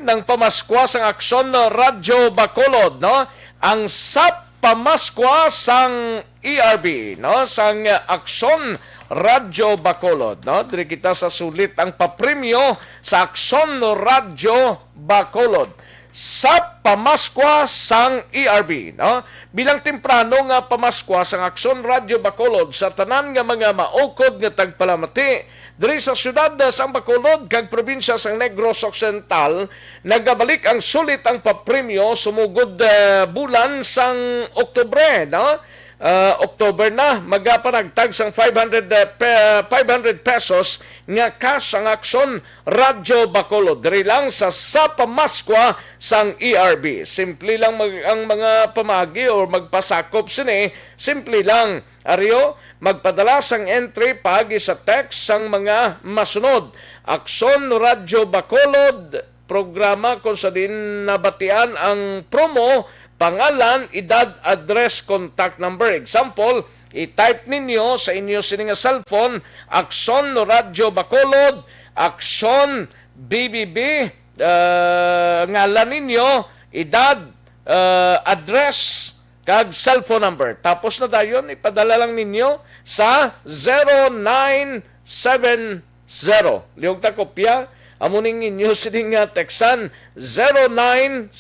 ng pamaskwa sang Aksyon Radyo Bacolod, no? Ang SAP pamaskwa sang ERB, no? Sang Aksyon Radyo Bacolod, no? Diri kita sa sulit ang papremyo sa Aksyon Radyo Bacolod sa pamaskwa sang ERB, no? Bilang temprano nga pamaskwa sang Aksyon Radyo Bacolod sa tanan nga mga maukod nga tagpalamati diri sa syudad sang Bacolod kag probinsya sang Negros Occidental, nagabalik ang sulit ang papremyo sumugod bulan sang Oktubre, no? October na, magapanagtag sang 500 pesos nga cash ang Aksyon Radyo Bacolod. Diri lang sa pamaskwa sang ERB. Simple lang ang mga pamagi o magpasakop sini. Simple lang. Ariyo, magpadala sang entry pagi sa text sang mga masunod. Aksyon Radyo Bacolod, programa kung sa din nabatian ang promo, pangalan, edad, address, contact number. Example, i-type ninyo sa inyo sining cellphone, Aksyon Radyo Bacolod, Aksyon BBB, ngalan ninyo, edad, address, kag cellphone number. Tapos na dayon, ipadala lang ninyo sa 0970. Lihog ta kopya, amuning inyo sining texan 0970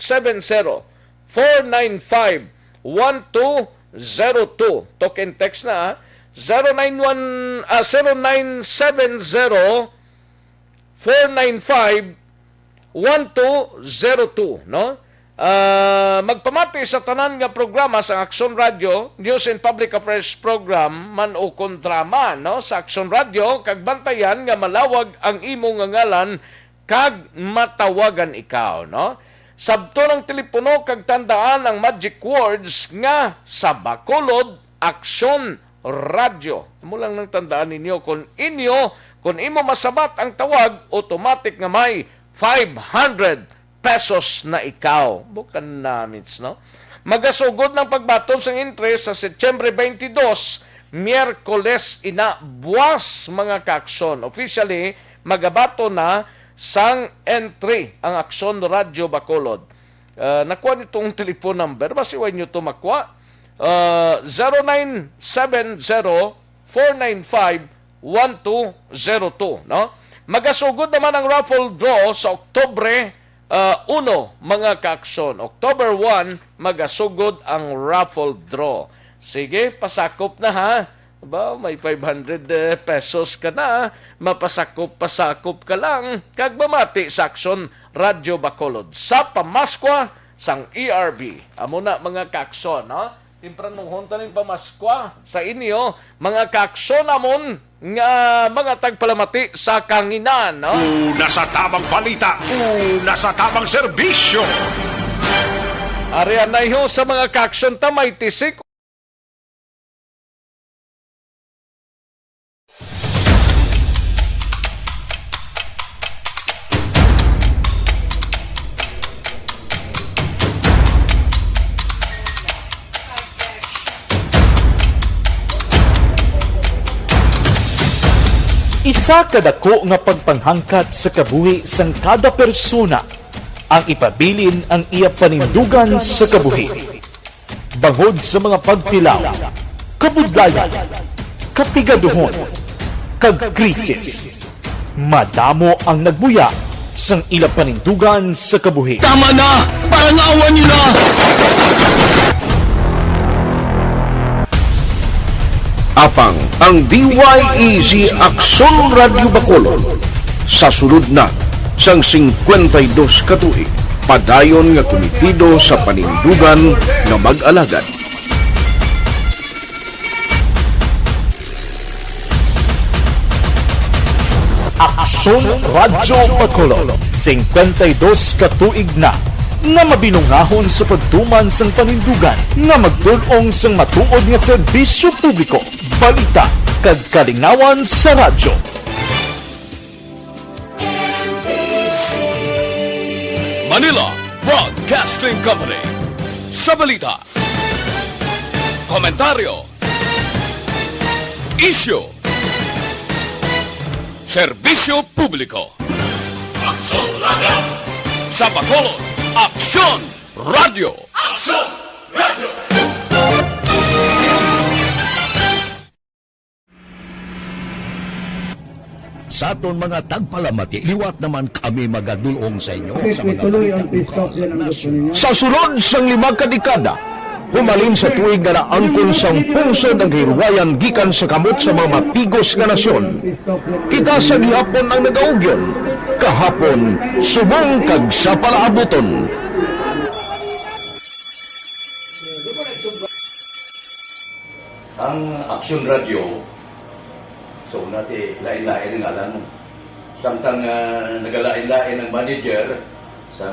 495-1202. Token text na 0970-495-1202, no? Magpamati sa tanan nga programa sa Aksyon Radio, News and Public Affairs Program man o kontrama, no? Sa Aksyon Radio kag bantayan nga malawag ang imong ngalan kag matawagan ikaw, no? Sabto ng telepono kag tandaan ang magic words nga sa Bacolod Aksyon Radio. Amo lang nang tandaan ninyo kung imo masabat ang tawag, automatic nga may 500 pesos na ikaw. Bukan namits, no? Magasugod ng pagbaton sang interest sa Setyembre 22, Miyerkules ina buwas, mga kaaksyon. Officially, magabato na sang entry ang Aksyon Radyo Bacolod. Nakuha nitong telephone number. Basiwan nyo ito makuha. 0970-495-1202. No? Magasugod naman ang raffle draw sa Oktubre 1, mga kaaksyon. October 1, magasugod ang raffle draw. Sige, pasakop na ha. Ba, may 500 pesos ka na, mapasakop-pasakop ka lang, kag mamati sa Aksyon Radyo Bacolod sa pamaskwa sang ERB. Amo na, mga kaaksyon, no? Timpranong hunta ng pamaskwa sa inyo, mga kaaksyon amon nga mga tagpalamati sa kanginan, no? Una sa tamang balita, una sa tamang serbisyo. Ariyan na iho sa mga kaaksyon tamay tisik. Isa kadako nga pagpanghangkat sa kabuhi sang kada persona ang ipabilin ang iya panindugan sa kabuhi. Bangod sa mga pagtilaw, kabudlayan, kapigaduhon, kagkrisis, madamo ang nagbuya sang ila panindugan sa kabuhi. Tama na! Parang awan niyo na! Apang ang DYEZ Aksyon Radio Bacolod sa sulod na sang 52 katuig padayon nga komitido sa panindugan nga mag-alagad. Aksyon Radio Bacolod, 52 katuig na nga mabinungahon sa pagtuman sang panindugan nga magdulong sang matuod nga serbisyo publiko, balita kag kalingawan sa radyo. Manila Broadcasting Company sa balita, komentaryo, isyu, serbisyo publiko. Aksyon Radio! Sa Bacolod, Aksyon Radio! Aksyon Radio! Sa aton mga tagpalamati, liwat naman kami magadulong sa inyo sa mga Sa sulod sang 5 kadekada, humalin sa tuig nga naangkon sang pungsod ang hirwayan gikan sa kamot sa mga mapigos nga nasyon. Kita sa gihapon ang nagaugyon, kahapon subong kag sa palaabuton. Ang Aksyon Radio, so nati lain-lain ang alam mo. Samtang nagalain-lain ang manager sa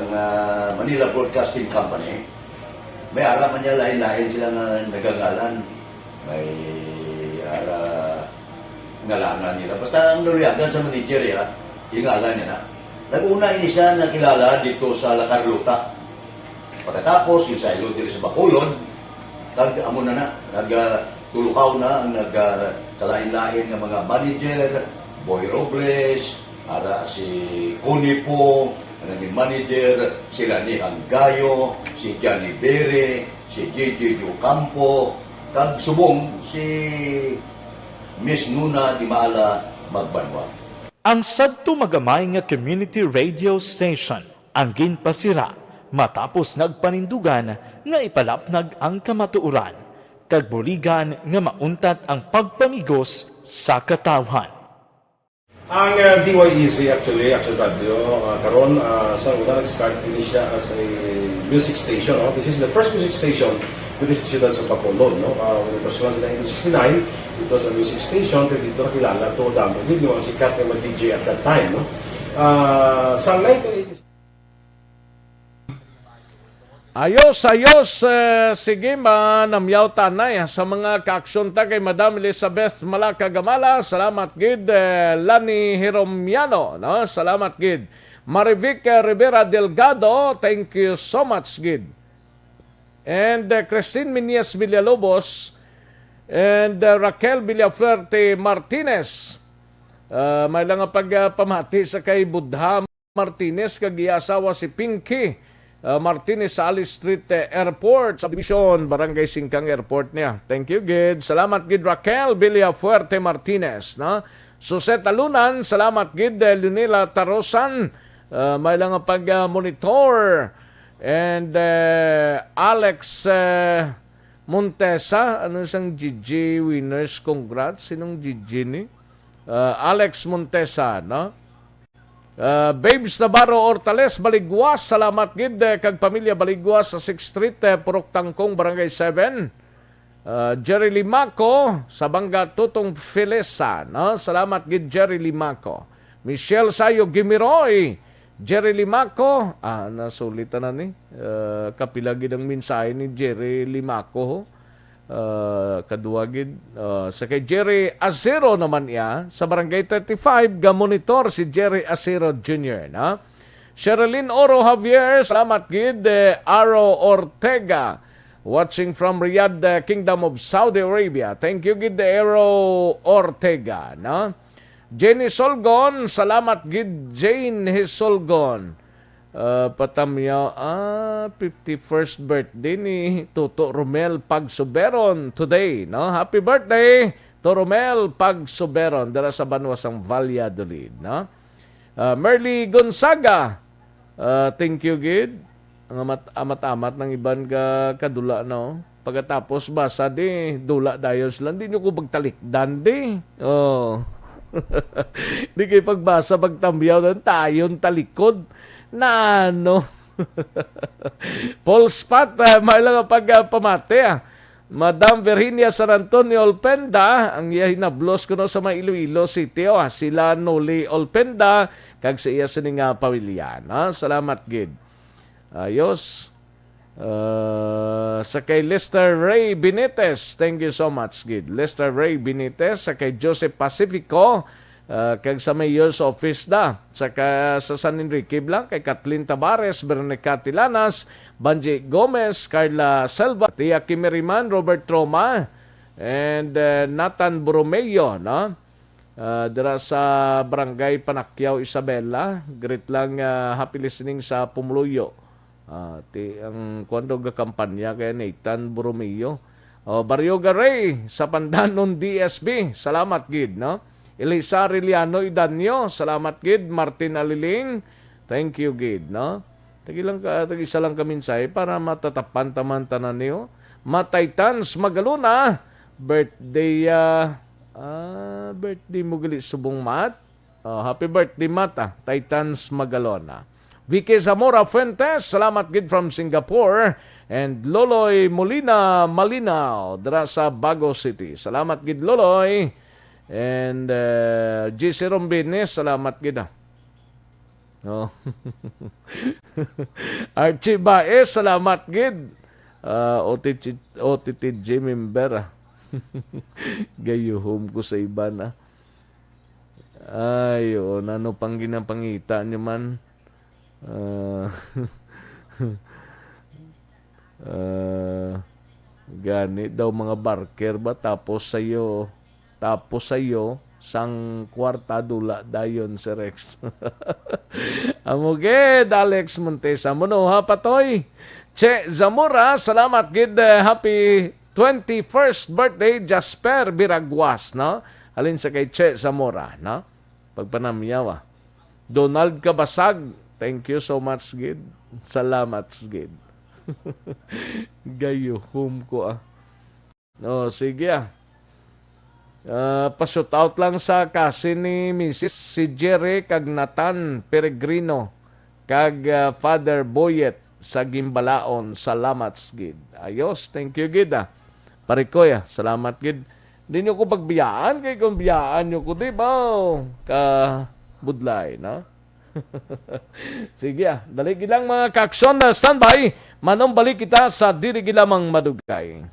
Manila Broadcasting Company, may araman niya lain-lain sila nga nagangalan. May ngalanan nila. Basta ang luliagan sa manager ya, ingalan niya na. Nag-una ini siya nakilala dito sa La Carlota. Pagkatapos, yung sa ilo dito sa Bacolod, amo na nagtulukaw na ang nagkalain-lain ng mga manager, Boy Robles, ara si Connie po, ang naging manager, sila ni Anggayo, si Johnny Bere, si JJ Campo, kag subong si Miss Nuna Di Maala Magbanwa. Ang sadto magamay nga community radio station ang ginpasira matapos nagpanindugan nga ipalapnag ang kamatuoran kag buligan nga mauntat ang pagpamigos sa katawhan. Ang DYEZ actually, Aksyon Radio, karon sa una nag-start din siya as a music station. No? This is the first music station with the students of Bacolod. No? When it was launched in 1969, it was a music station, pero dito nakilala to damo. Hindi yung mga sikat na mag-DJ at that time. No? Sa 1980s, Ayos, sige namyaw tanay sa mga kaaksyon ta kay Madam Elizabeth Malaka Gamala. Salamat gid Lani Hiromiano, no? Salamat gid. Marivic Rivera Delgado, thank you so much gid. And Christine Minias Villalobos and Raquel Villafuerte Martinez. May lang pagpamati sa kay Budha Martinez kag asawa si Pinky Martinez sa Alice Street Airport, Subdivision, Barangay Singkang Airport niya. Thank you, Gid. Salamat, Gid Raquel Villafuerte Martinez. No? Suset Alunan, salamat, Gid Lunila Tarosan. May lang pag-monitor. And Alex Montesa, ano siyang GG winners? Congrats. Sinong GG ni? Alex Montesa, no? Babes Navarro Ortales Baligwas, salamat gid kag pamilya Baligwas sa 6th Street, Purok Tangkong, Barangay 7. Jerry Limaco sa Bangga Tutong Filesa, no? Salamat gid Jerry Limaco. Michelle Sayo Gimiroy, Jerry Limaco, nasulitan na ni kapila gid ang mensahe ni Jerry Limaco. Kaduwagid sa kay Jerry Acero naman iya sa Barangay 35 gamonitor si Jerry Acero Jr. na Sherilyn Oro Javier, salamat gid Aro Ortega watching from Riyadh, Kingdom of Saudi Arabia. Thank you gid Aro Ortega na Jenny Solgon, salamat gid Jane Hisolgon. Patamyaw, 51st birthday ni Toto Romel Pagsuberon today, no? Happy birthday, to Romel Pagsuberon, dara sa Banwasang Valladolid, no? Merly Gonzaga, thank you, gid. Ang amat-amat ng iban kadula, no? Pagkatapos basa di, dula dayon sila, hindi nyo ko bagtalikdan di. Oh. Di kayo pagbasa, pagtamyaw doon, tayon talikod. Na ano? Paul Spot, may lang pagpamate. Madam Virginia San Antonio Olpenda, ang iya hinablos ko no sa mga Iloilo City. Sila Noli Olpenda, kag sa iya sining pamilya. Salamat, gid. Ayos. Sa kay Lester Ray Benitez, thank you so much, gid. Lester Ray Benitez, sa kay Joseph Pacifico, kag sa mayor's office da, saka sa San Enrique Blanc, kay Kathleen Tabares, Veronica Tilanas, Banji Gomez, Carla Selva, Tia Kimeriman, Robert Troma, and Nathan Borromeo, no? Dira sa Barangay Panakyaw, Isabela. Great lang, happy listening sa Pumuluyo. Ang kwando ga kampanya kay Nathan Borromeo. Barrio Garay, sa Pandanon DSB, salamat, gid, no? Elisa Arellano Idanyo, salamat, gid. Martin Aliling, thank you, gid, no? Tag-isa lang kaminsay para matatapan taman tanan niyo. Mataytans Magaluna, birthday birthday mo gali subong mat. Happy birthday, Mat, Titans Magalona. Vicky Zamora Fuentes, salamat, gid, from Singapore. And Loloy Molina Malinaw, dira sa Bago City. Salamat, gid, Loloy. And GC Rombines, salamat, gid. No. Archie Baez, salamat, gid. OTTG member. Gayuhom ko sa iba na. Ayun, ano pang ginapangita nyo man. Gani daw mga barker ba, tapos sa'yo sang kwarta dula dayon si Rex. Amuged, Alex Montesa. Muno ha, patoy. Che Zamora, salamat, gid. Happy 21st birthday, Jasper Biragwas, no? Alin sa kay Che Zamora, no? Pagpanamyawa. Donald Kabasag, thank you so much, gid. Salamat, gid. Gayuhom ko, No, sige, pa-shoot out lang sa kasi ni Mrs. si Jerry kag Nathan Peregrino kag Father Boyet sa Gimbalaon. Salamat, gid. Ayos, thank you, gid. Parikoy, salamat, gid. Hindi nyo ko pagbiyaan, kay kung biyaan nyo ko, di ba? Budlay, no? Sige, dali gilang mga kaksyon na standby. Manong balik kita sa diri gilamang madugay.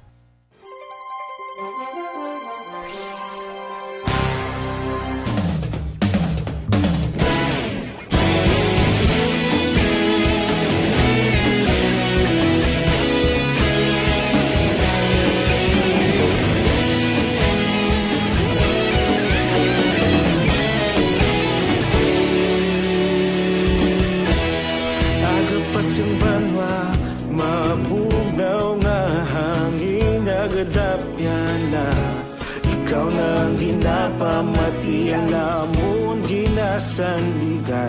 Pamati ang lamon ginasandigan.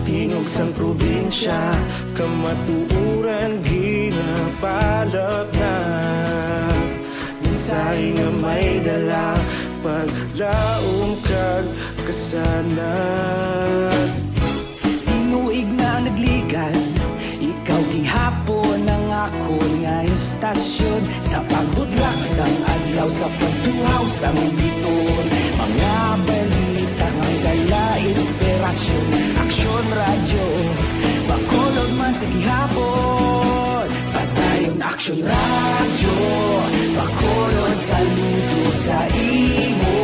Tingog sang probinsya, kamatuuran ginapalap na. Minsay nga may dala, paglaom kag kasanat. Tinuig na nagligan, ikaw gihapon ang ako nga istasyon. Sa paghudlak sang adlaw, sa pagtuhaw sang biton. Mga balita ang gala, inspirasyon. Aksyon radyo, bakolod man sa gihapon. Padayon Aksyon radyo, bakolod saludo sa imo.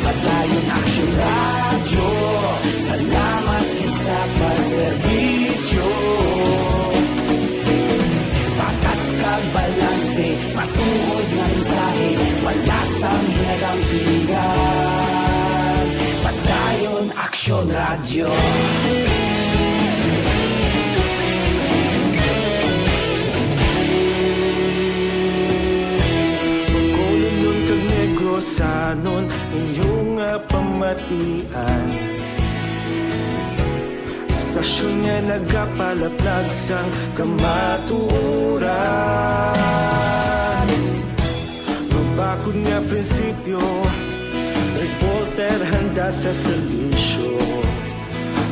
Padayon Aksyon radyo, salamat isa pagserbisyo. Balanse, matuod ng mensahe, wala sang ginagampingan. Padayon Aksyon radyo. radyo. Pagkulong kag negosanon inyong pamatian. Stasyon nga nagapalaplag sang kamaturan. Mabakod nga prinsipyo, reporter handa sa serbisyo.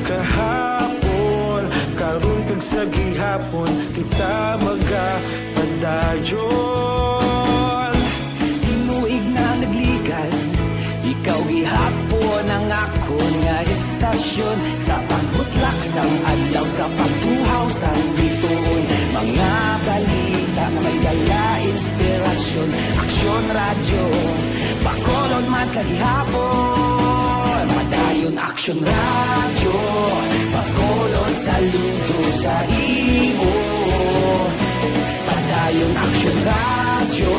Kahapon, karon kag sa gihapon, kita magapadayon. Tinuig na nagligal, ikaw gihapon ang ako nga estasyon. Sa pagbutlak sang adlaw, sa pagtuhaw sang bituon. Mga balita na may dala inspirasyon. Aksyon radyo, Bacolod man sa gihapon. Padayon Aksyon radyo, Bacolod saludo sa imo. Padayon Aksyon radyo,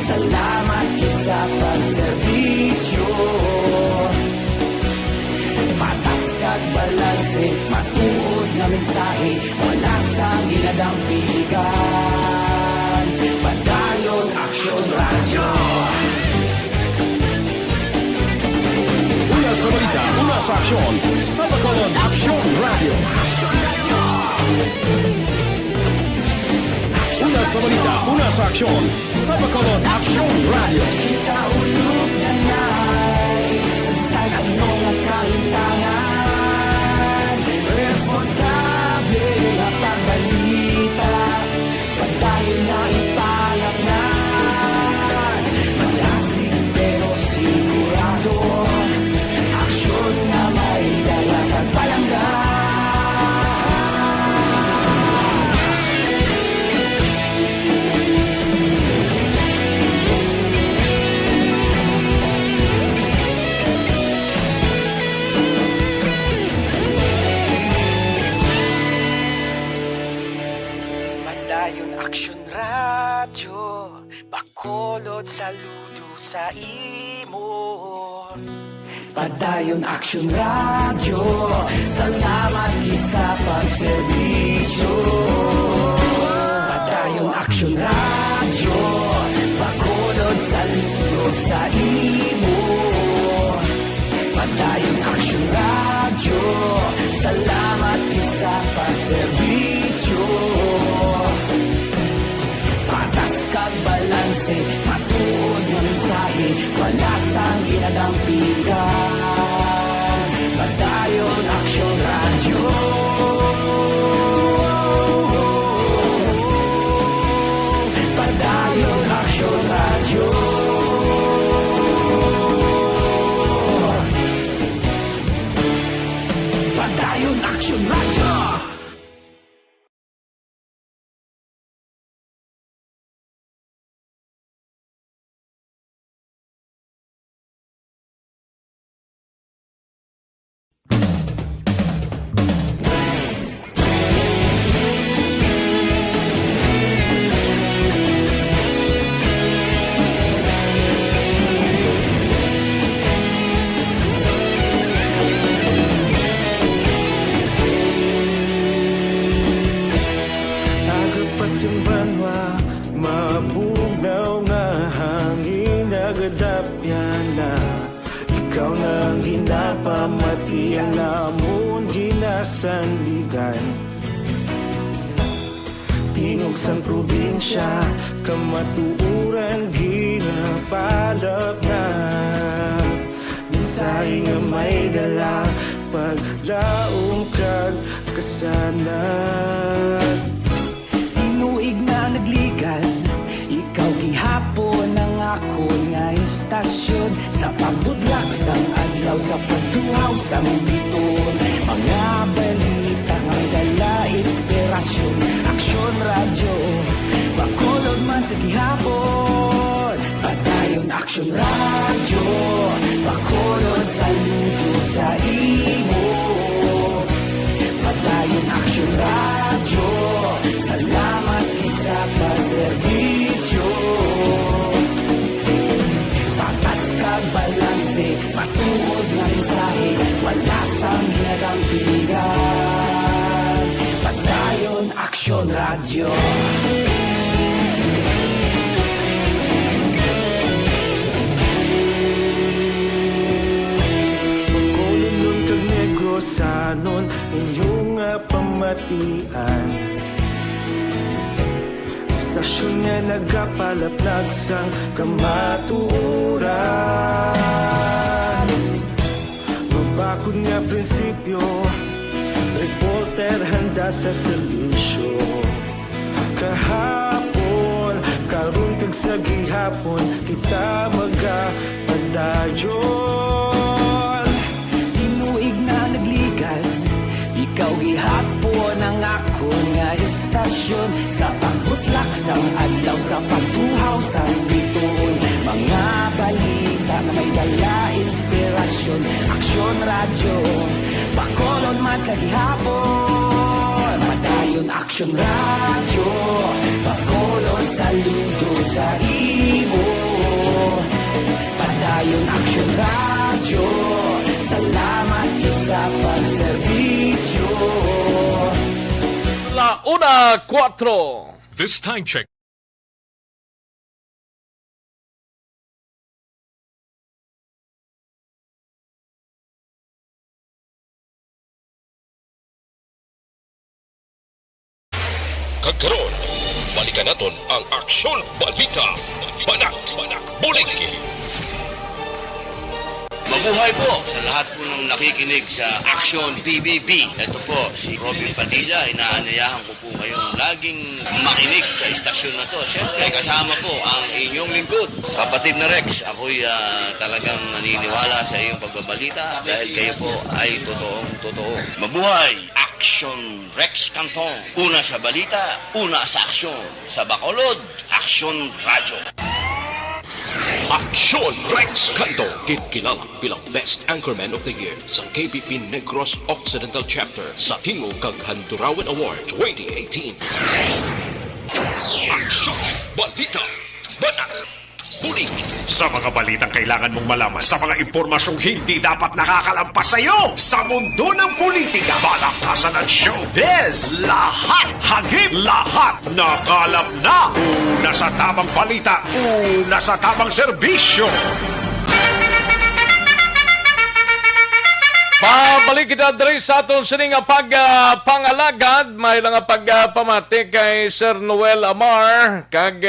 salamat kit sa pagserbisyo. Patas kag balanse, matuod na mensahe, wala sang ginadampigan. Padayon Aksyon radyo. Una sa balita, una sa aksyon, sa Bacolod Aksyon Radio. Una sa balita, una sa aksyon, sa Bacolod Aksyon Radio. Kita ulog na na'y sagsag ang mga kahintangan. Responsable na pagbalita, pagdayo na ipalaknan. Malasig pero sigurado, aksyon na may dalang pagpalanggan. Padayon Aksyon radyo, Bacolod saludo sa imo. Padayon Aksyon radyo, salamat kit sa pagserbisyo. Padayon Aksyon radyo, Bacolod saludo sa imo. Padayon Aksyon radyo, salamat kit sa pagserbisyo. Patas kag balanse, matuod nga mensahe, wala sang ginadampigan. Padayon Aksyon radyo. Padayon Aksyon radyo. Padayon Aksyon radyo. Agapasimbanwa, mabugnaw nga hangin nagadapyan na. Ikaw nang ginapamatian namon ginasandigan. Tingog sang probinsya, kamatuuran ginapalap na. Minsay nga may dala, paglaong kag kasanat. Tinuig na nagligan, ikaw gihapon ang ako nga istasyon. Sa pagbudlak sang adlaw, sa pagtuhaw sang biton. Mga balita nga dala inspirasyon. Aksyon radyo, Bacolod man sa gihapon. Padayon Aksyon radyo, Bacolod saludo sa imo. Padayon Aksyon radyo, salamat kit sa pagserbisyo. Patas kag balanse, matuod nga mensahe, wala sang ginagawa. batian. Istasyon niya nagkapalaplag sang kamaturan. Mabakod nga prinsipyo, reporter handa sa serbisyo. Kahapon, karong kag sa gihapon, kita magapadayon. Tinuig na nagligan, ikaw gihapon ang ako nga istasyon. Sa pagbutlak sang adlaw, sa pagtuhaw sang bituon, mga balita na may dala inspirasyon. Aksyon radyo, Bacolod man sa gihapon. Padayon Aksyon radyo, Bacolod saludo sa imo. Padayon Aksyon radyo, salamat sa pagserbisyo. La 1:04. This time check. Kagkaroon, balikan naton ang Aksyon Balita. Banat, Bulig. Mabuhay po sa lahat po ng nakikinig sa Aksyon PBB. Ito po si Robin Padilla. Inaanayahan ko po kayong laging makinig sa istasyon na to. Siyempre kasama po ang inyong lingkod, kapatid na Rex. Ako'y talagang naniniwala sa iyong pagbabalita dahil kayo po ay totoong-totoo. Mabuhay Aksyon Rex Cantong. Una sa balita, una sa aksyon. Sa Bacolod, Aksyon Radyo. Aksyon Rex Cantong, kilala bilang Best Anchorman of the Year sa KBP Negros Occidental Chapter sa Tingog kag Handurawan Award 2018. Aksyon Balita. Banat. Bulig. Sa mga balitang kailangan mong malaman, sa mga impormasyong hindi dapat nakakalampas sa iyo, sa mundo ng politika, balakasan at showbiz, lahat, hagip, lahat, nakalap na. Una sa tamang balita, una sa tamang serbisyo. Pabalik kita diri sa aton sining pangalagad, may lang pagpamati kay Sir Noel Amar kag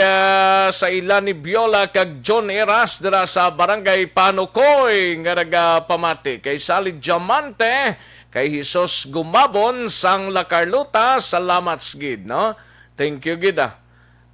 sa ila ni Viola kag John Eras dira sa Barangay Panukoy nga nagapamati kay Sally Diamante, kay Jesus Gumabon sang La Carlota. Salamat gid, no? Thank you gid.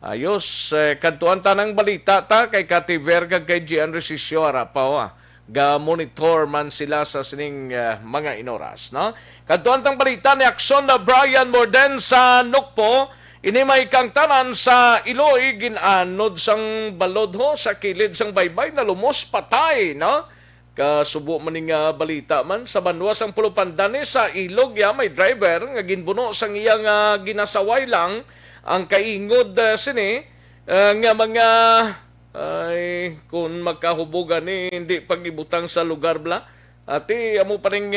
Ayos, kadtuan tanang balita ta kay Kativer kag kay Gian Resisio pa ga-monitor man sila sa sining mga inoras, no? Kadtuan tang balita ni Aksyon na Brian Morden sa Nukpo, ini may kang tanan sa Iloy ginanod sang balod ho sa kilid sang baybay na lumos patay, no? Kasubo maning balita man sa banwa sang Pulupandani sa Ilog may driver nga ginbuno sang iyang ginasaway lang ang kaingod sini nga mga ay kung magkahubugan hindi pag-ibutang sa lugar bla ati amo pa ring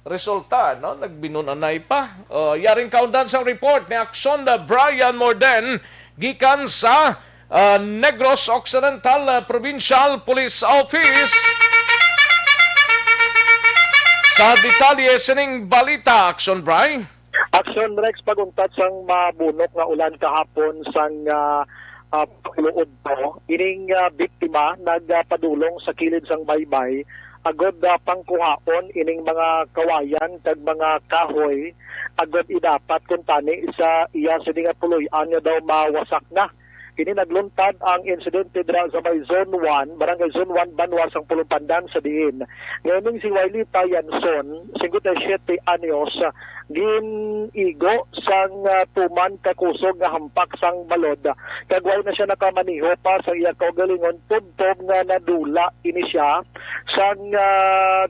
resulta, no? Nagbinunanay pa. Yaring kaundan sa report ni Aksyon na Brian Morden gikan sa Negros Occidental Provincial Police Office. Sa detalye sining balita, Aksyon Brian. Aksyon Rex, paguntat sang mabunok nga ulan kahapon sang Pakiluod po, ining biktima nagpadulong sa kilid sang baybay, agod pangkuhaon ining mga kawayan kag mga kahoy, agod idapat kung tani sa iya sa nga puloy-an nga daw mawasak na. Kini nagluntad ang insidente dira sa may Zone 1, Barangay Zone 1, Banwa sang Pulumpandan sa diin. Ngayon si Balita Yanson, 57 anyos, ginigo sang tuman kakusog nga hampak sang balod. Kagway na siya nakamaniho pa sa iya kaugalingon, tubtob nga nadula ini siya sang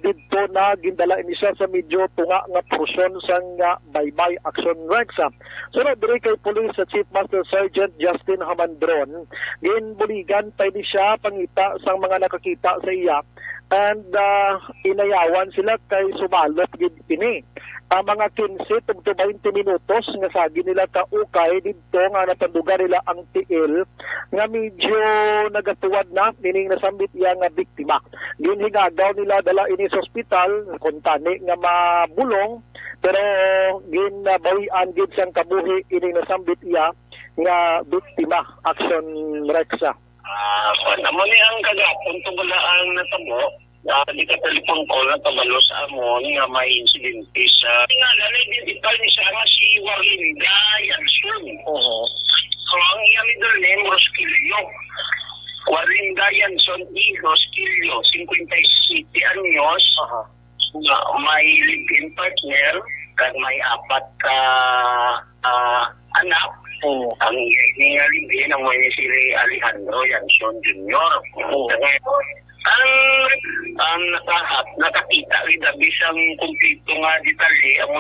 didto na gindala ini siya sa medyo tunga nga porsyon sang baybay. Aksyon Rex. Sunod diri kay Police Chief Master Sergeant Justin Hamandron, ginbuligan pa ni siya pangita sang mga nakakita sa iya and inayawan sila kay sumalot gid kini. Ang mga 15 to 20 minutos nga sagi nila ka ukay didto nga natandugan nila ang tiil nga medyo nagatuwad na meaning nasambit iya nga biktima. Ginhingagaw nila dala ini sa ospital kun tani nga mabulong pero ginabawian gid sang kabuhi ini nasambit iya nga biktima. Aksyon Rexa. Amo ni ang kagapon tungkol ang natamo di ka telepon call na tabalo sa amon nga may insidente sa tingala na identify ni siya nga si Warlinda Yanson. So ang iyang middle name Roskilio. Warlinda Yanson y Roskilio, 57 anyos. May live-in partner kag may 4 ka anak. Ang live-in ang may si Alejandro Yanson Jr. Ang nakakita rin bisang kumpleto nga detalye ang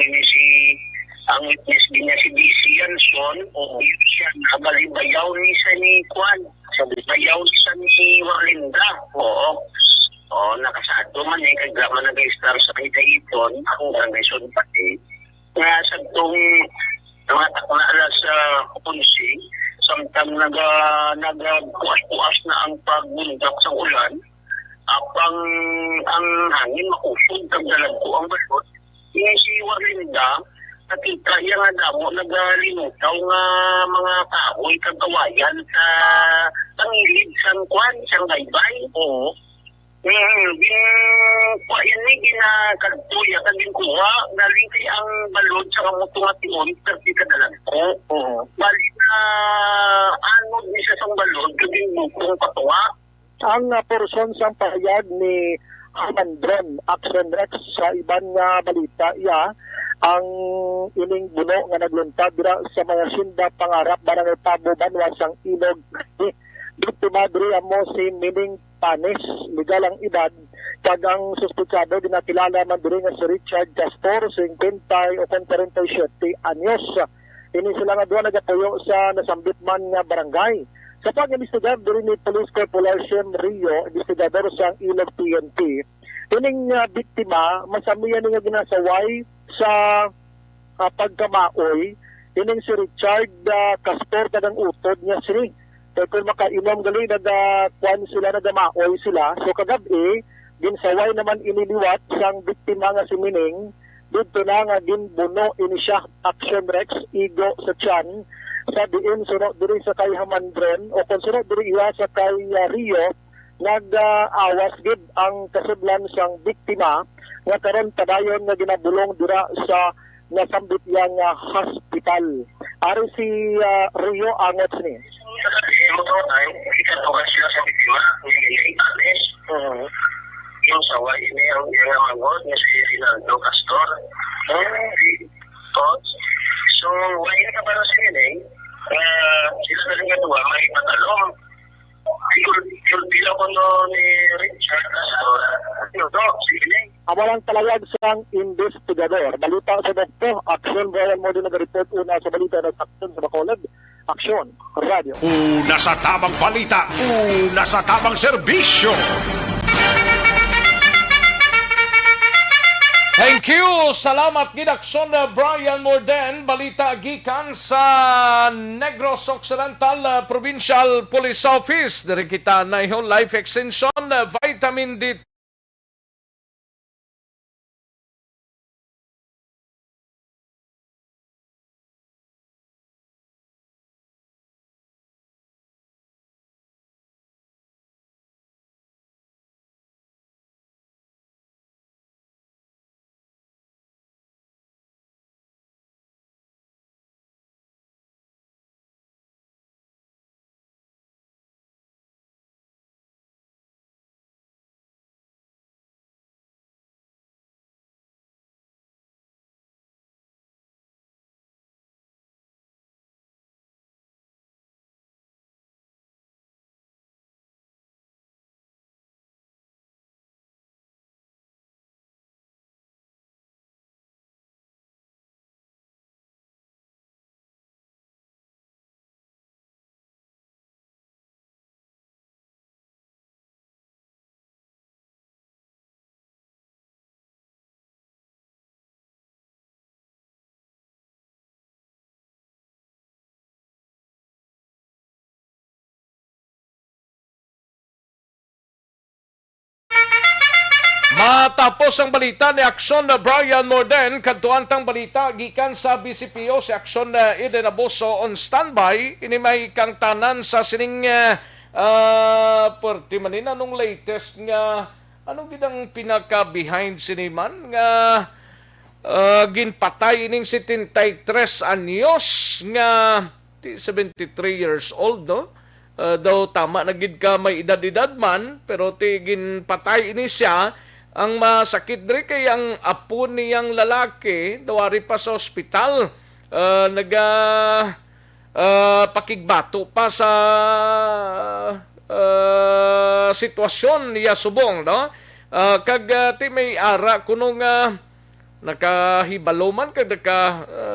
ang witness din niya si DC Yanson yun siya nabalibayaw ni sa ni Kwan bayaw ni sa ni Warlinda nakasado man kagama nag-star sa kitaiton ang organisyon pati nga sa itong nangatakla alas punsi samtang nag-kuas na ang pagbundak sa ulan apang ang hangin makusog tagdalag ko ang balot yung si Warlinda nakita iya nga damo nagalinutaw nga mga kahoy kagawayan sa tangilid sang kwan sang baybay yan ni ginakagtuya kaging kuha galing kay ang balot sa kamutong at iyon kasi kadalag ko bali na anod ni sa sang balot kaging bukong patunga. Ang porson sa pahayag ni Hamandron Aksyon Rex sa iban nga balita iya ang ining buno nga nagluntad dira sa mga sinda pangarap barangay Tabo Banwas ang Ilog dito madri amo si Mining Panis legal ang edad kag ang suspetsado ginakilala man diri nga si Richard Castor 50 o 47 anyos ini sila nga duha nagatuyo sa nasambit man nga barangay. Sa pag-investigar diri ni Police Corporation Rio, investigador sa Ilog PNP, ining biktima, masamiyan nga ginasaway sa pagkamaoy, ining si Richard Castor kadang utod niya sini. Kaya kung makainom gali, nagkuhan sila, nagamaoy sila. So kagabi, ginsaway naman iniliwat sang biktima nga si Mining, dito na nga ginbuno ini siya, Aksyon Rex, igo sa tiyan, sa diin sunod diri sa kay Hamandren o kung sunod diri iya sa kay Rio nag-awas gid ang kasudlan sang biktima nga karon padayon nga ginabulong dira sa nasambit yang hospital. Ari si Rio angot ni. Yung saway ini ang mangon nga si Rinaldo Castor. So, why ka ba na siya sila na rin nga duwa, may matalong. Yung pila ko no ni Richard Castor. Sige. Amalang talayag sang investigador. Balita sa doktor, Aksyon Brian mo din nag-report una sa balita ng Aksyon sa Bacolod. Aksyon, Radio. Una sa tamang balita, una sa tamang serbisyo. Thank you! Salamat Ginaksyon Brian Morden, balita gikan sa Negros Occidental Provincial Police Office. Dari kita na yung life extension, vitamin D Matapos ang balita ni Aksyon na Brian Morden, kantuantang balita gikan sa BCPO si Aksyon na Eden Aboso on standby. Ini may kang tanan sa sining perti manina nung latest nga anong gidang pinaka behind siniman nga ginpatay ining 73 anyos nga 73 years old no. Daw tama na gid ka may edad-edad man pero ginpatay ini siya. Ang masakit diri kay ang apo niyang lalaki dawari pa sa ospital pakigbato pa sa sitwasyon niya subong no ti may ara kuno nga nakahibalo man kag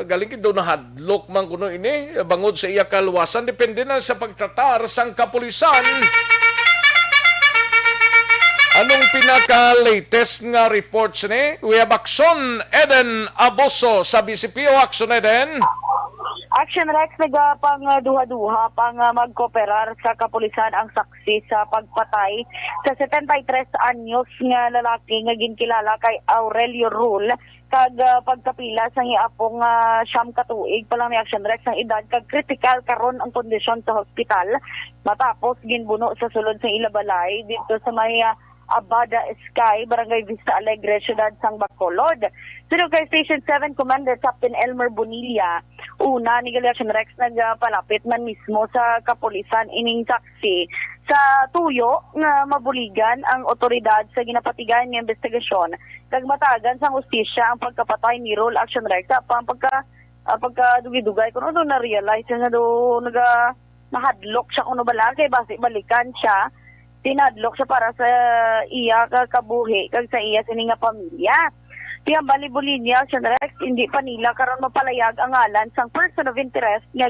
galing do nahadlok man kuno ini bangod sa iya kaluwasan depende na sa pagtratar sang kapulisan. Anong pinaka-latest nga reports ni? We have Aksyon Eden Aboso sa BCPO. Aksyon Eden. Action Rex nagapang duha-duha pang magkooperar sa kapulisan ang saksi sa pagpatay sa 73 anyos nga lalaki nga ginkilala kay Aurelio Rule kag pagkapila sa iapong siyam katuig pa lang ni Action Rex ang edad kag critical karon ang kondisyon sa hospital matapos ginbuno sa sulod sa Ilabalay dito sa may Abada Sky, Barangay Vista Alegre, Ciudad Sang Bacolod. Sunod kay Station 7 Commander Captain Elmer Bonilla, una ni Action Rex nagpalapit man mismo sa kapulisan ining saksi sa tuyo nga mabuligan ang otoridad sa ginapatigan ng investigasyon kag matagan sa hustisya ang pagkapatay ni Role Action Rex sa pagkadugay-dugay kuno do na realize nga do nahadlok siya kuno bala kay balikan siya tinadlok siya para sa iya kabuhi kag sa iya sining nga pamilya. Tiyang balibulin niya siya Rex hindi pa nila karon mapalayag ang ngalan sang person of interest nga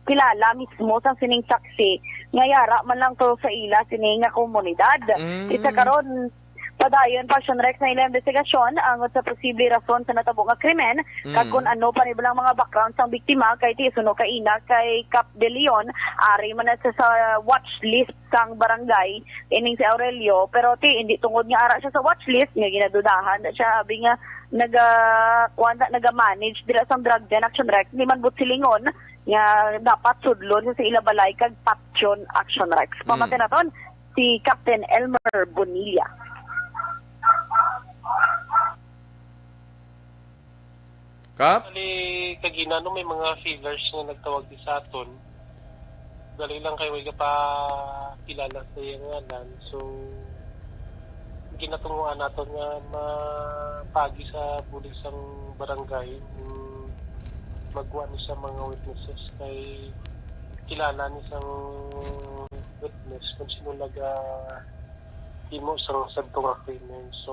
kilala mismo sang sining saksi nga yara man lang to sa ila sining nga komunidad. Isa karon padayon pa siya Rex na ilang investigasyon ang sa posible rason sa natabo nga krimen kag kung ano pa nilang mga background sang biktima kay ti suno kay ina kay Cap de Leon ari man na sa watch list sang barangay ining si Aurelio pero ti hindi tungod nga ara siya sa watch list nga ginadudahan siya abi nga naga-manage dira sang drug den Action Rex ni man silingon nga dapat sudlon sa Ilabalay kag Action Action Rex pamaten naton si Captain Elmer Bonilla. Kap? Kali kagina no may mga fevers nga nagtawag di sa aton. Galing lang kay wala pa kilala sa iyang ngalan. So ginatunguan naton nga mapagi sa Bulig sang barangay. Magwa ni sa mga witnesses kay kilala ni sang witness kung sino naga imo sang sabtong agreement. So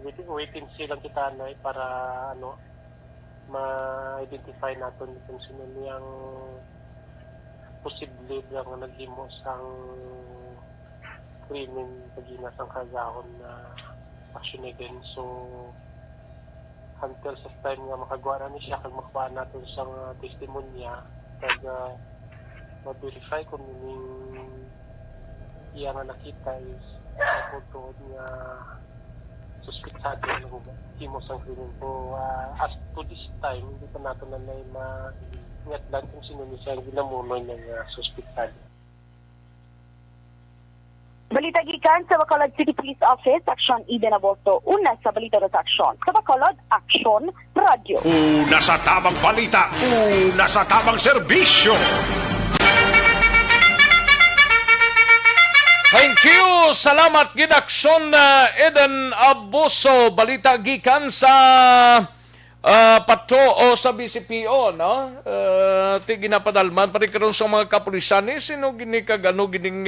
waiting silang kita na para ma-identify natin kung sino niyang posible lang naghimo sang krimen pagina sang kagahon na action din. So until sa time nga makagawa na niya kag makuha natin sang testimonya kag ma-verify kung iya nga nakita is photo nga suspitsado na himo sang krimen po. As to this time, hindi pa natin na ma-ingatlan kung sino niya ang ginamunoy ng suspitsado. Balita gikan sa Bacolod City Police Office, Aksyon Eden Aboso. Una sa balita sa Aksyon. Sa Bacolod, Aksyon Radio. Una sa tamang balita, una sa tamang serbisyo. Thank you! Salamat gid Aksyon Eden Aboso. Balita gikan sa patro o sa BCPO, no? Ti ginapadalman pa rin karon sa mga kapulisan ni sino gini kag ano gining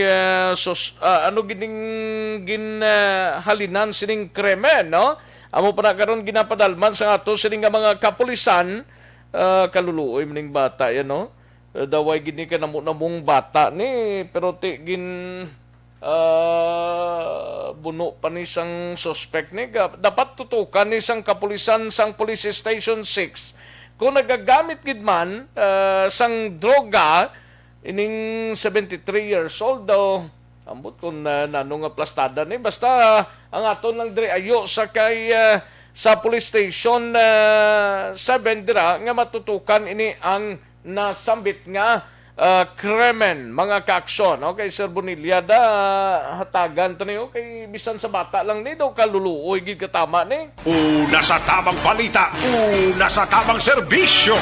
halinan sining krimen, no? Amo pa na karon ginapadalman sa ato sining mga kapulisan kaluluoy maning bata yan, no? Daway gini ka namong bata ni pero ti buno pa ni sang suspect ni dapat tutukan ni sang kapulisan sang Police Station 6 kung nagagamit gid man sang droga ining 73 years old daw Ambot kung nanong nga plastada ni. Basta ang aton lang diri ayo sa kay sa police station 7 dira nga matutukan ini ang nasambit nga krimen, mga kaaksyon. Okay, Sir Bonilla, hatagan to niyo kay bisan sa bata lang ni daw kaluluoy gid katama ni. Una sa tamang balita, una sa tamang serbisyo.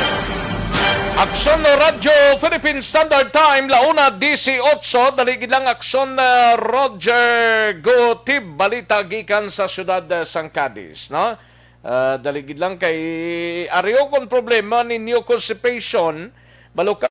Aksyon no Radyo Philippine Standard Time, launa 18, daligid lang aksyon Roger Gotib, balita gikan sa syudad San Cadiz, no? Daligid lang kay ariyo kon problema ninyo constipation, baluka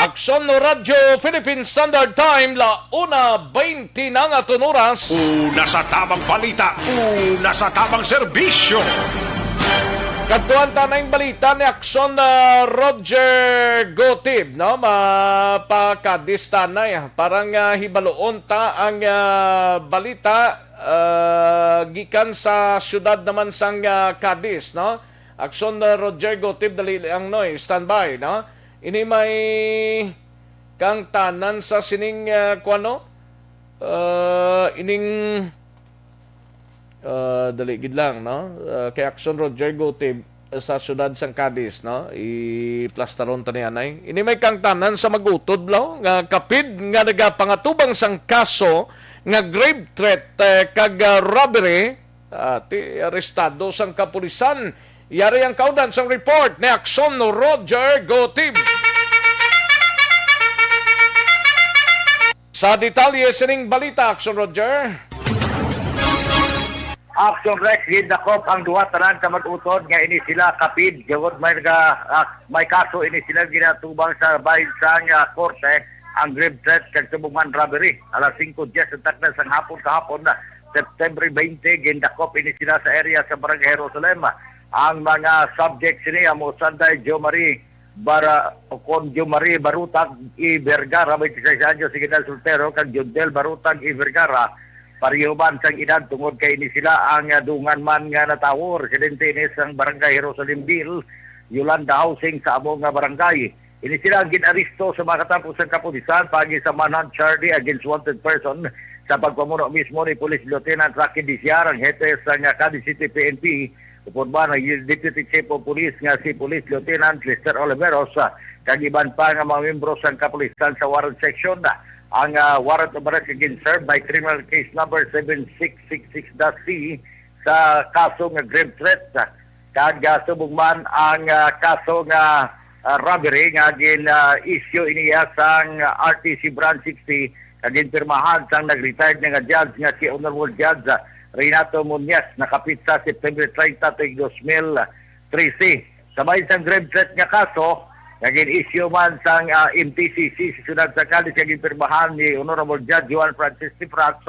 Aksyon no Radyo Philippine Standard Time, la 1:20 na nga tunuras. Una sa tamang balita, una sa tamang serbisyo. Katuan tanay balita ni Aksyon Roger Gotib, no? Mapakadista na ya. Parang hibaloon ta ang balita gikan sa syudad naman sang Cadiz, no? Aksyon Roger Gotib, dali ang noy, standby, no? Ini may kang tanan sa sining kuano ining daligid lang, no? Kay Aksyon Roger Gotib sa syudad sang Cadiz, no? I-plastaron tanianay. Ini may kang tanan sa magutod blaw nga kapid nga nagapangatubang sang kaso nga grave threat kag robbery ti arestado sang kapulisan. Yari ang kaudan sang report ni Aksyon Roger Gotib. Sa detalye sining balita, Aksyon Roger. Aksyon Rex, gindakop ang duwa tanan ka mag-utod nga ini sila kapid. Jawad may kaso ini sila ginatubang sa bahin sang korte ang grave threat kag subungan robbery. Alas 5:10 sa sang hapon kahapon na September 20, gindakop ini sila sa area sa Barangay Jerusalem. Ang mga subjects niya mo Sanday Jo Marie Barutag i Vergara, may 16 anyos, siginal soltero, kag Jodel Barutag i Vergara, parihuman sang edad tungod kay ini sila ang dungan man nga natawo, residente ini sang Barangay Jerusalemville, Yolanda Housing sa among nga barangay. Ini sila ang ginaristo sa mga katapos ng kapulisan pagi sa manhunt charge against wanted person sa pagpamuno mismo ni Police Lieutenant Rocky Diciar, ang hepe sa Cadiz City PNP. Upod ba na Deputy Chief of Police nga si Police Lieutenant Lester Oliveros, kagiban pa nga mga membro sa kapulisan sa warrant section. Ang warrant of arrest against served by criminal case number 7666-C sa kaso nga grave threat. Kag subugman ang kaso nga robbery nga issue iniya sang RTC Branch 60 kagin pirmahan sang nag-retired nga judge nga si Honorable Judge Renato Muñez, nakapit sa September 30, 2013. Sabay sang grave threat nga kaso, naging issue man sang MTCC sa Syudad sa Cadiz, naging pirmahan ni Honorable Judge Juan Francis Tifrax,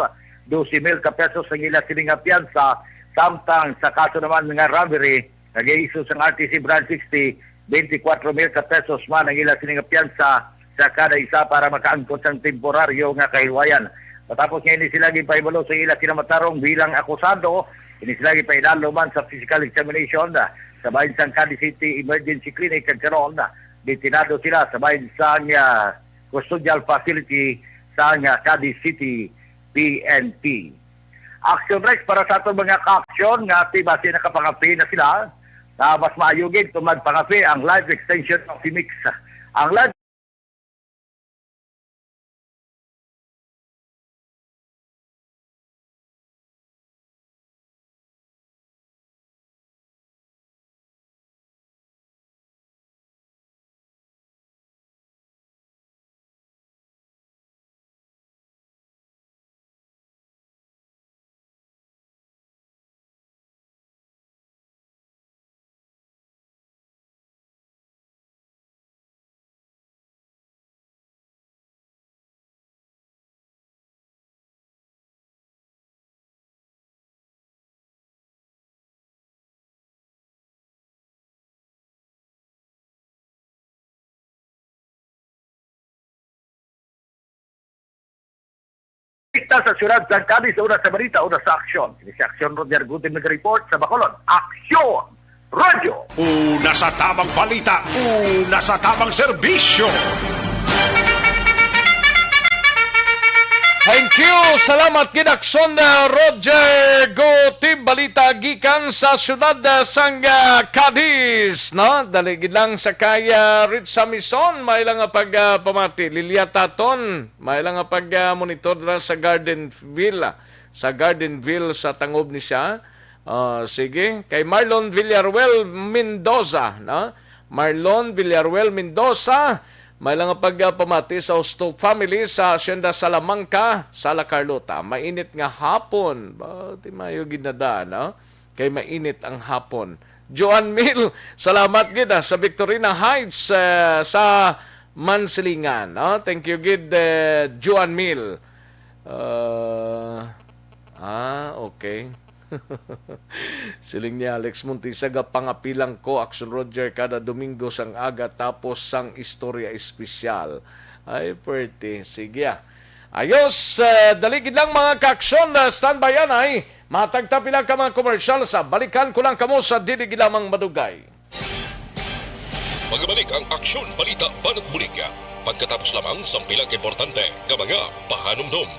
12,000 pesos ang ila sining piyansa, samtang sa kaso naman nga robbery, nag-iiso sang RTC Branch 60, 24,000 ka pesos man ang ilang sining piyansa sa kada isa para makaangkot sang temporaryo nga kahilwayan. Matapos nga ini sila gipaibalo sa ilang kinamatarong bilang akusado, ini sila gipailalo man sa physical examination sa bahin sang Cadiz City Emergency Clinic kag karon detinado sila sa bahin sang custodial facility sa Cadiz City PNP. Aksyon Rex para sa atong mga ka-aksyon nga base nakapangapi na sila na mas maayugid kung magpangapi ang live extension of Phoenix. Ang live sa syudad sa Cadiz, una sa Balita, una sa Aksyon. Ini si Aksyon Roger Gutin nag-report sa Bacolod. Aksyon! Radyo! Una sa tamang balita, una sa tamang serbisyo. Thank you. Salamat gid Aksyon Roger Gutin balita gikan sa syudad sang Cadiz, no? Dali gid lang sa kaya rit sa Mison, may lang nga pagpamati Liliataton, may lang nga pag-monitor sa Gardenville, sa tangob ni siya. Sige, kay Marlon Villaruel Mendoza, no? Marlon Villaruel Mendoza, may lang pagpamati sa Hosto family sa Hacienda Salamanca, Sala Carlota. Mainit nga hapon. Di mayo ginada, no? Kay mainit ang hapon. Joan Mill, salamat gid sa Victorina Heights sa Mansilingan. No? Thank you gid Joan Mill. Okay. Siling ni Alex Montisaga, pangapilang ko Aksyon Roger kada Domingo sang aga tapos sang istorya espesyal. Ay, pwerte. Sige. Ayos, daligid lang mga ka-aksyon na standby yan ay matagtapi lang ka mga komersyal sa balikan ko lang kamo sa diligid lamang madugay. Magbalik ang Aksyon Balita Banat Bulig. Pagkatapos lamang sa pilang importante nga mga pahanumdum.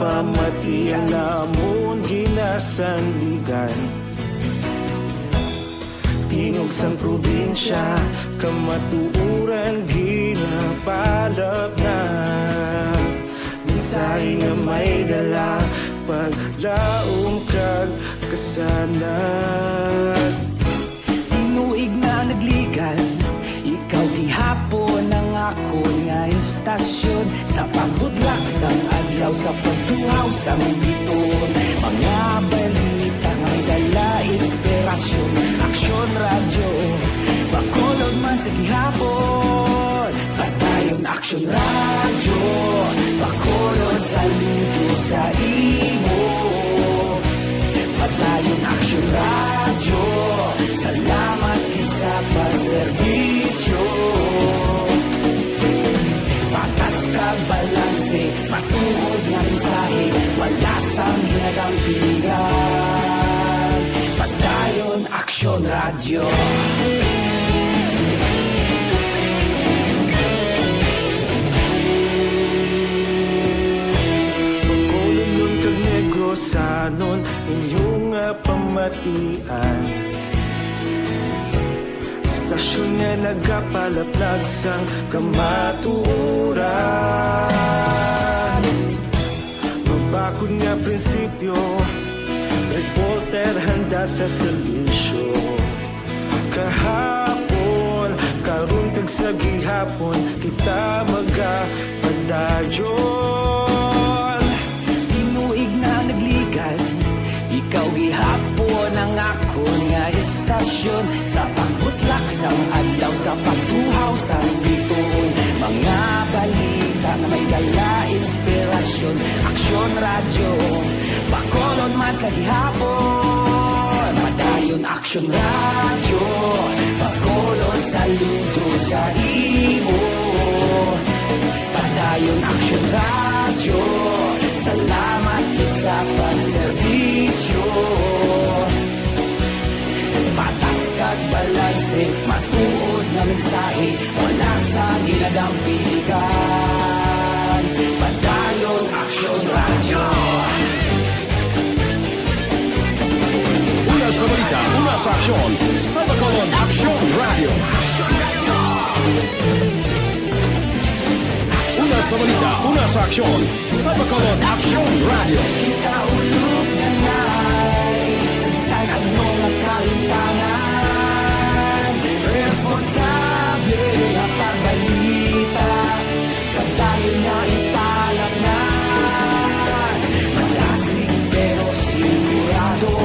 Pamati ang lamon ginasandigan, tingog sang probinsya kamatuuran ginapalap na mensahe nga may dala paglaom kag kasanad. Inuig na nagligan, ikaw gihapon ang ako nga istasyon sa paghudlak sang adlaw sa pagtuhaw sa biton. Mga balita nga dala inspirasyon, Aksyon Radyo Bacolod man sa gihapon. Patayon Aksyon Radyo Bacolod, saludo sa imo. Patayon Aksyon Radyo, salamat isa pagserbisyo. Patas kag balanse, matuod nga mensahe, wala sang hinagang pilihan. Patayon Aksyon Radyo. Pagkolon kag Negrosanon, inyong pamatian. Istasyon nga nagapalaplag sang kamatuuran. bakod nga prinsipyo, reporter handa sa serbisyo. Kahapon, karon kag sa gihapon, kita magapadayon. Tinuig na nagligan, ikaw gihapon ang ako nga istasyon. Sa pagbutlak sang adlaw, sa pagtuhaw sang biton, mga balita na may dala inspirasyon. Aksyon radyo, bakolon man sa gihapon. Padayon Aksyon radyo, bakolon saludo sa imo. Padayon Aksyon radyo, salamat kit sa pagserbisyo. Patas kag balanse, matuod na mensahe, wala sa ginadampigan. Padayon Aksyon radyo. Una sa balita, una sa aksyon, sa Bacolod Aksyon Radio. Una sa balita, una sa aksyon, sa Bacolod Aksyon Radio. Kita ulog na na'y sagsag ang mga kalimtangan. Responsable na pagbalita, pagdayon na italag na. Malasig pero sigurado,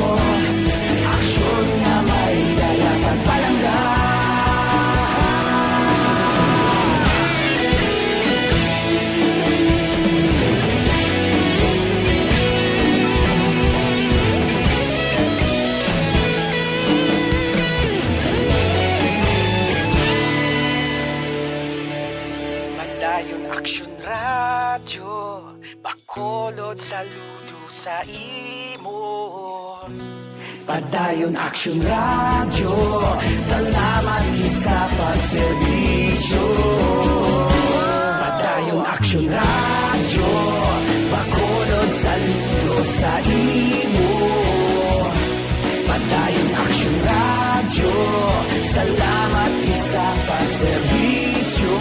aksyon na may dala pagpalangga. Padayon Aksyon radyo, bakolod saludo sa imo. Padayon Aksyon radyo, salamat kit sa pagserbisyo. Padayon Aksyon radyo, bakolod saludo sa imo. Padayon Aksyon radyo, salamat kit sa pagserbisyo.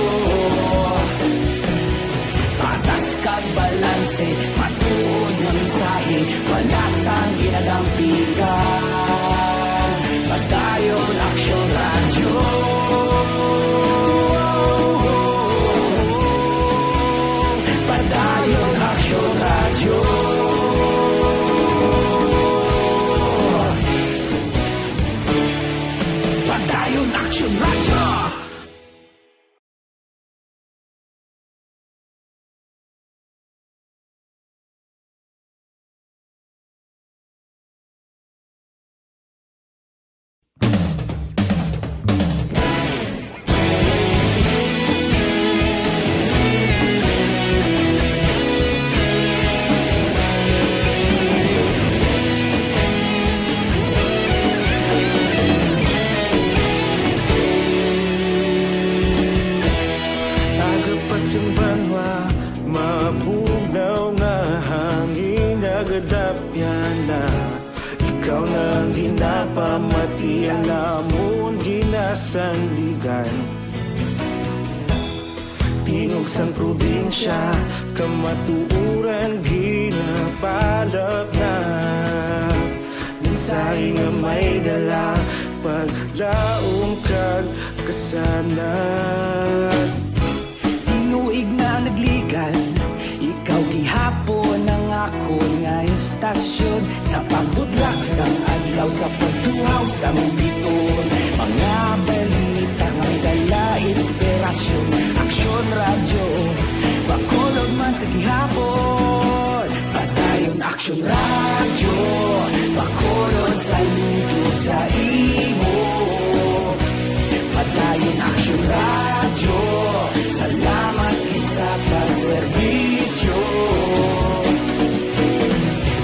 Patas kag balanse, matuod na mensahe, wala sang ginadampigan. Padayon Aksyon radyo. Padayon Aksyon radyo. Padayon Aksyon radyo. Agapasumbanwa, mabugnaw nga hangin nagadapyan na. Ikaw nang ginapamati, alamon ginasandigan. Tingog sang probinsya, kamatuuran ginapalap na. Mensahe nga may dala, paglaong kag kasanat. Tinuig na nagligan, ikaw gihapon ang ako nga istasyon. Sa pagbudlak sang adlaw, sa pagtuhaw sang biton, mga balita nga may dala inspirasyon. Aksyon radyo, bakolod man sa gihapon. Padayon Aksyon radyo, bakolod saludo sa imo. Padayon Aksyon radyo, salamat kit sa pagserbisyo.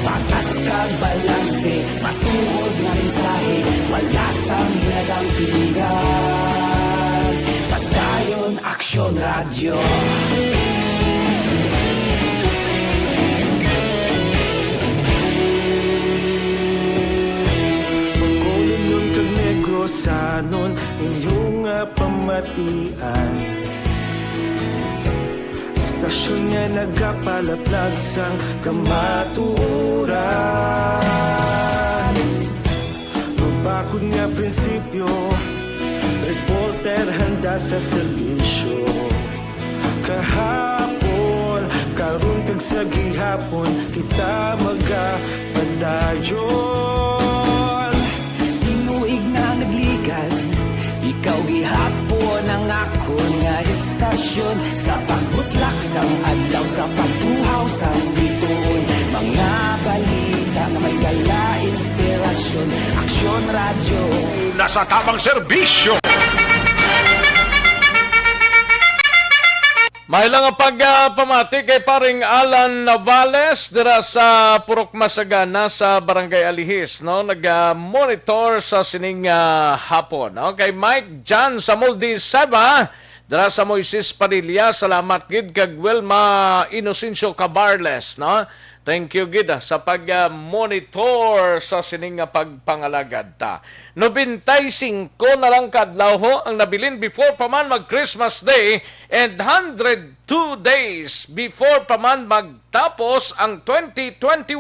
Patas kag balanse, matuod nga mensahe, wala sang ginadampigan. Padayon Aksyon radyo. Bacolod nun kag Negrosanon, inyong pamatian. aksyon niya nagapalaplag sang kamaturan. Mabakod nga prinsipyo, reporter handa sa serbisyo. Kahapon, karun kag sa gihapon, kita magapadayon. Tinuig na nagligan, ikaw gihapon ang akon nga istasyon. Sa pagbutlak sang adlaw, sa pagtuhaw sang biton, mga balita na may dala inspirasyon. Aksyon Radyo, Nasa tamang serbisyo. May lang ang pagpamati kay paring Alan Navales dira sa Purok Masagana sa Barangay Alihis, no? Nag-monitor sa sining hapon, no? Kay Mike John sa Moldi Seba dira sa Moises Padilla, salamat gid kag Wilma Inocencio Cabarles, no? Thank you gid sa pag-monitor sa sining pagpangalagad ta. 95 na lang kadlaw ho ang nabilin before pa man mag Christmas Day and 102 days before pa man magtapos ang 2021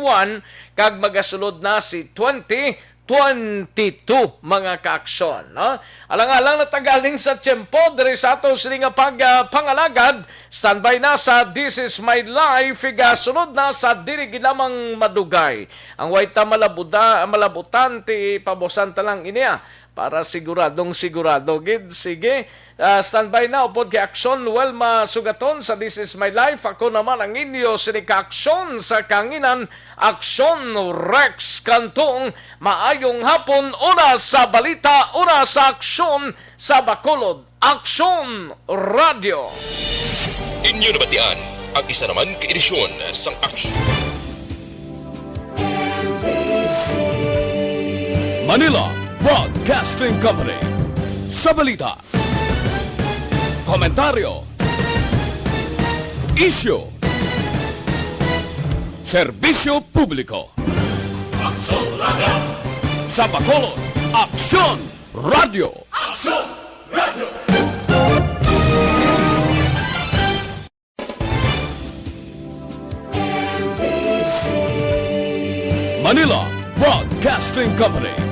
kag magasulod na si 2022 mga kaaksyon, no? Alang-alang na tagaling sa tiyempo diri sa ato sining pagpangalagad, standby na sa This Is My Life, sunod na sa diri lamang madugay. Ang wayta malabutan ti pabosan ta lang iniya para siguradong sigurado gid. Sige, standby na upod kay Aksyon Welma Sugaton sa This Is My Life. Ako naman ang inyo sinika-aksyon sa kanginan, Aksyon Rex Cantong. Maayong hapon, una sa balita, una sa aksyon sa Bacolod. Aksyon Radio. Inyo nabatian ang isa naman ka-edisyon sang Aksyon. Manila Broadcasting Company. Sa balita, komentaryo, isyu, serbisyo publiko. Aksyon Radio. Sa Bacolod, Aksyon Radio. Aksyon Radio. Manila Broadcasting Company.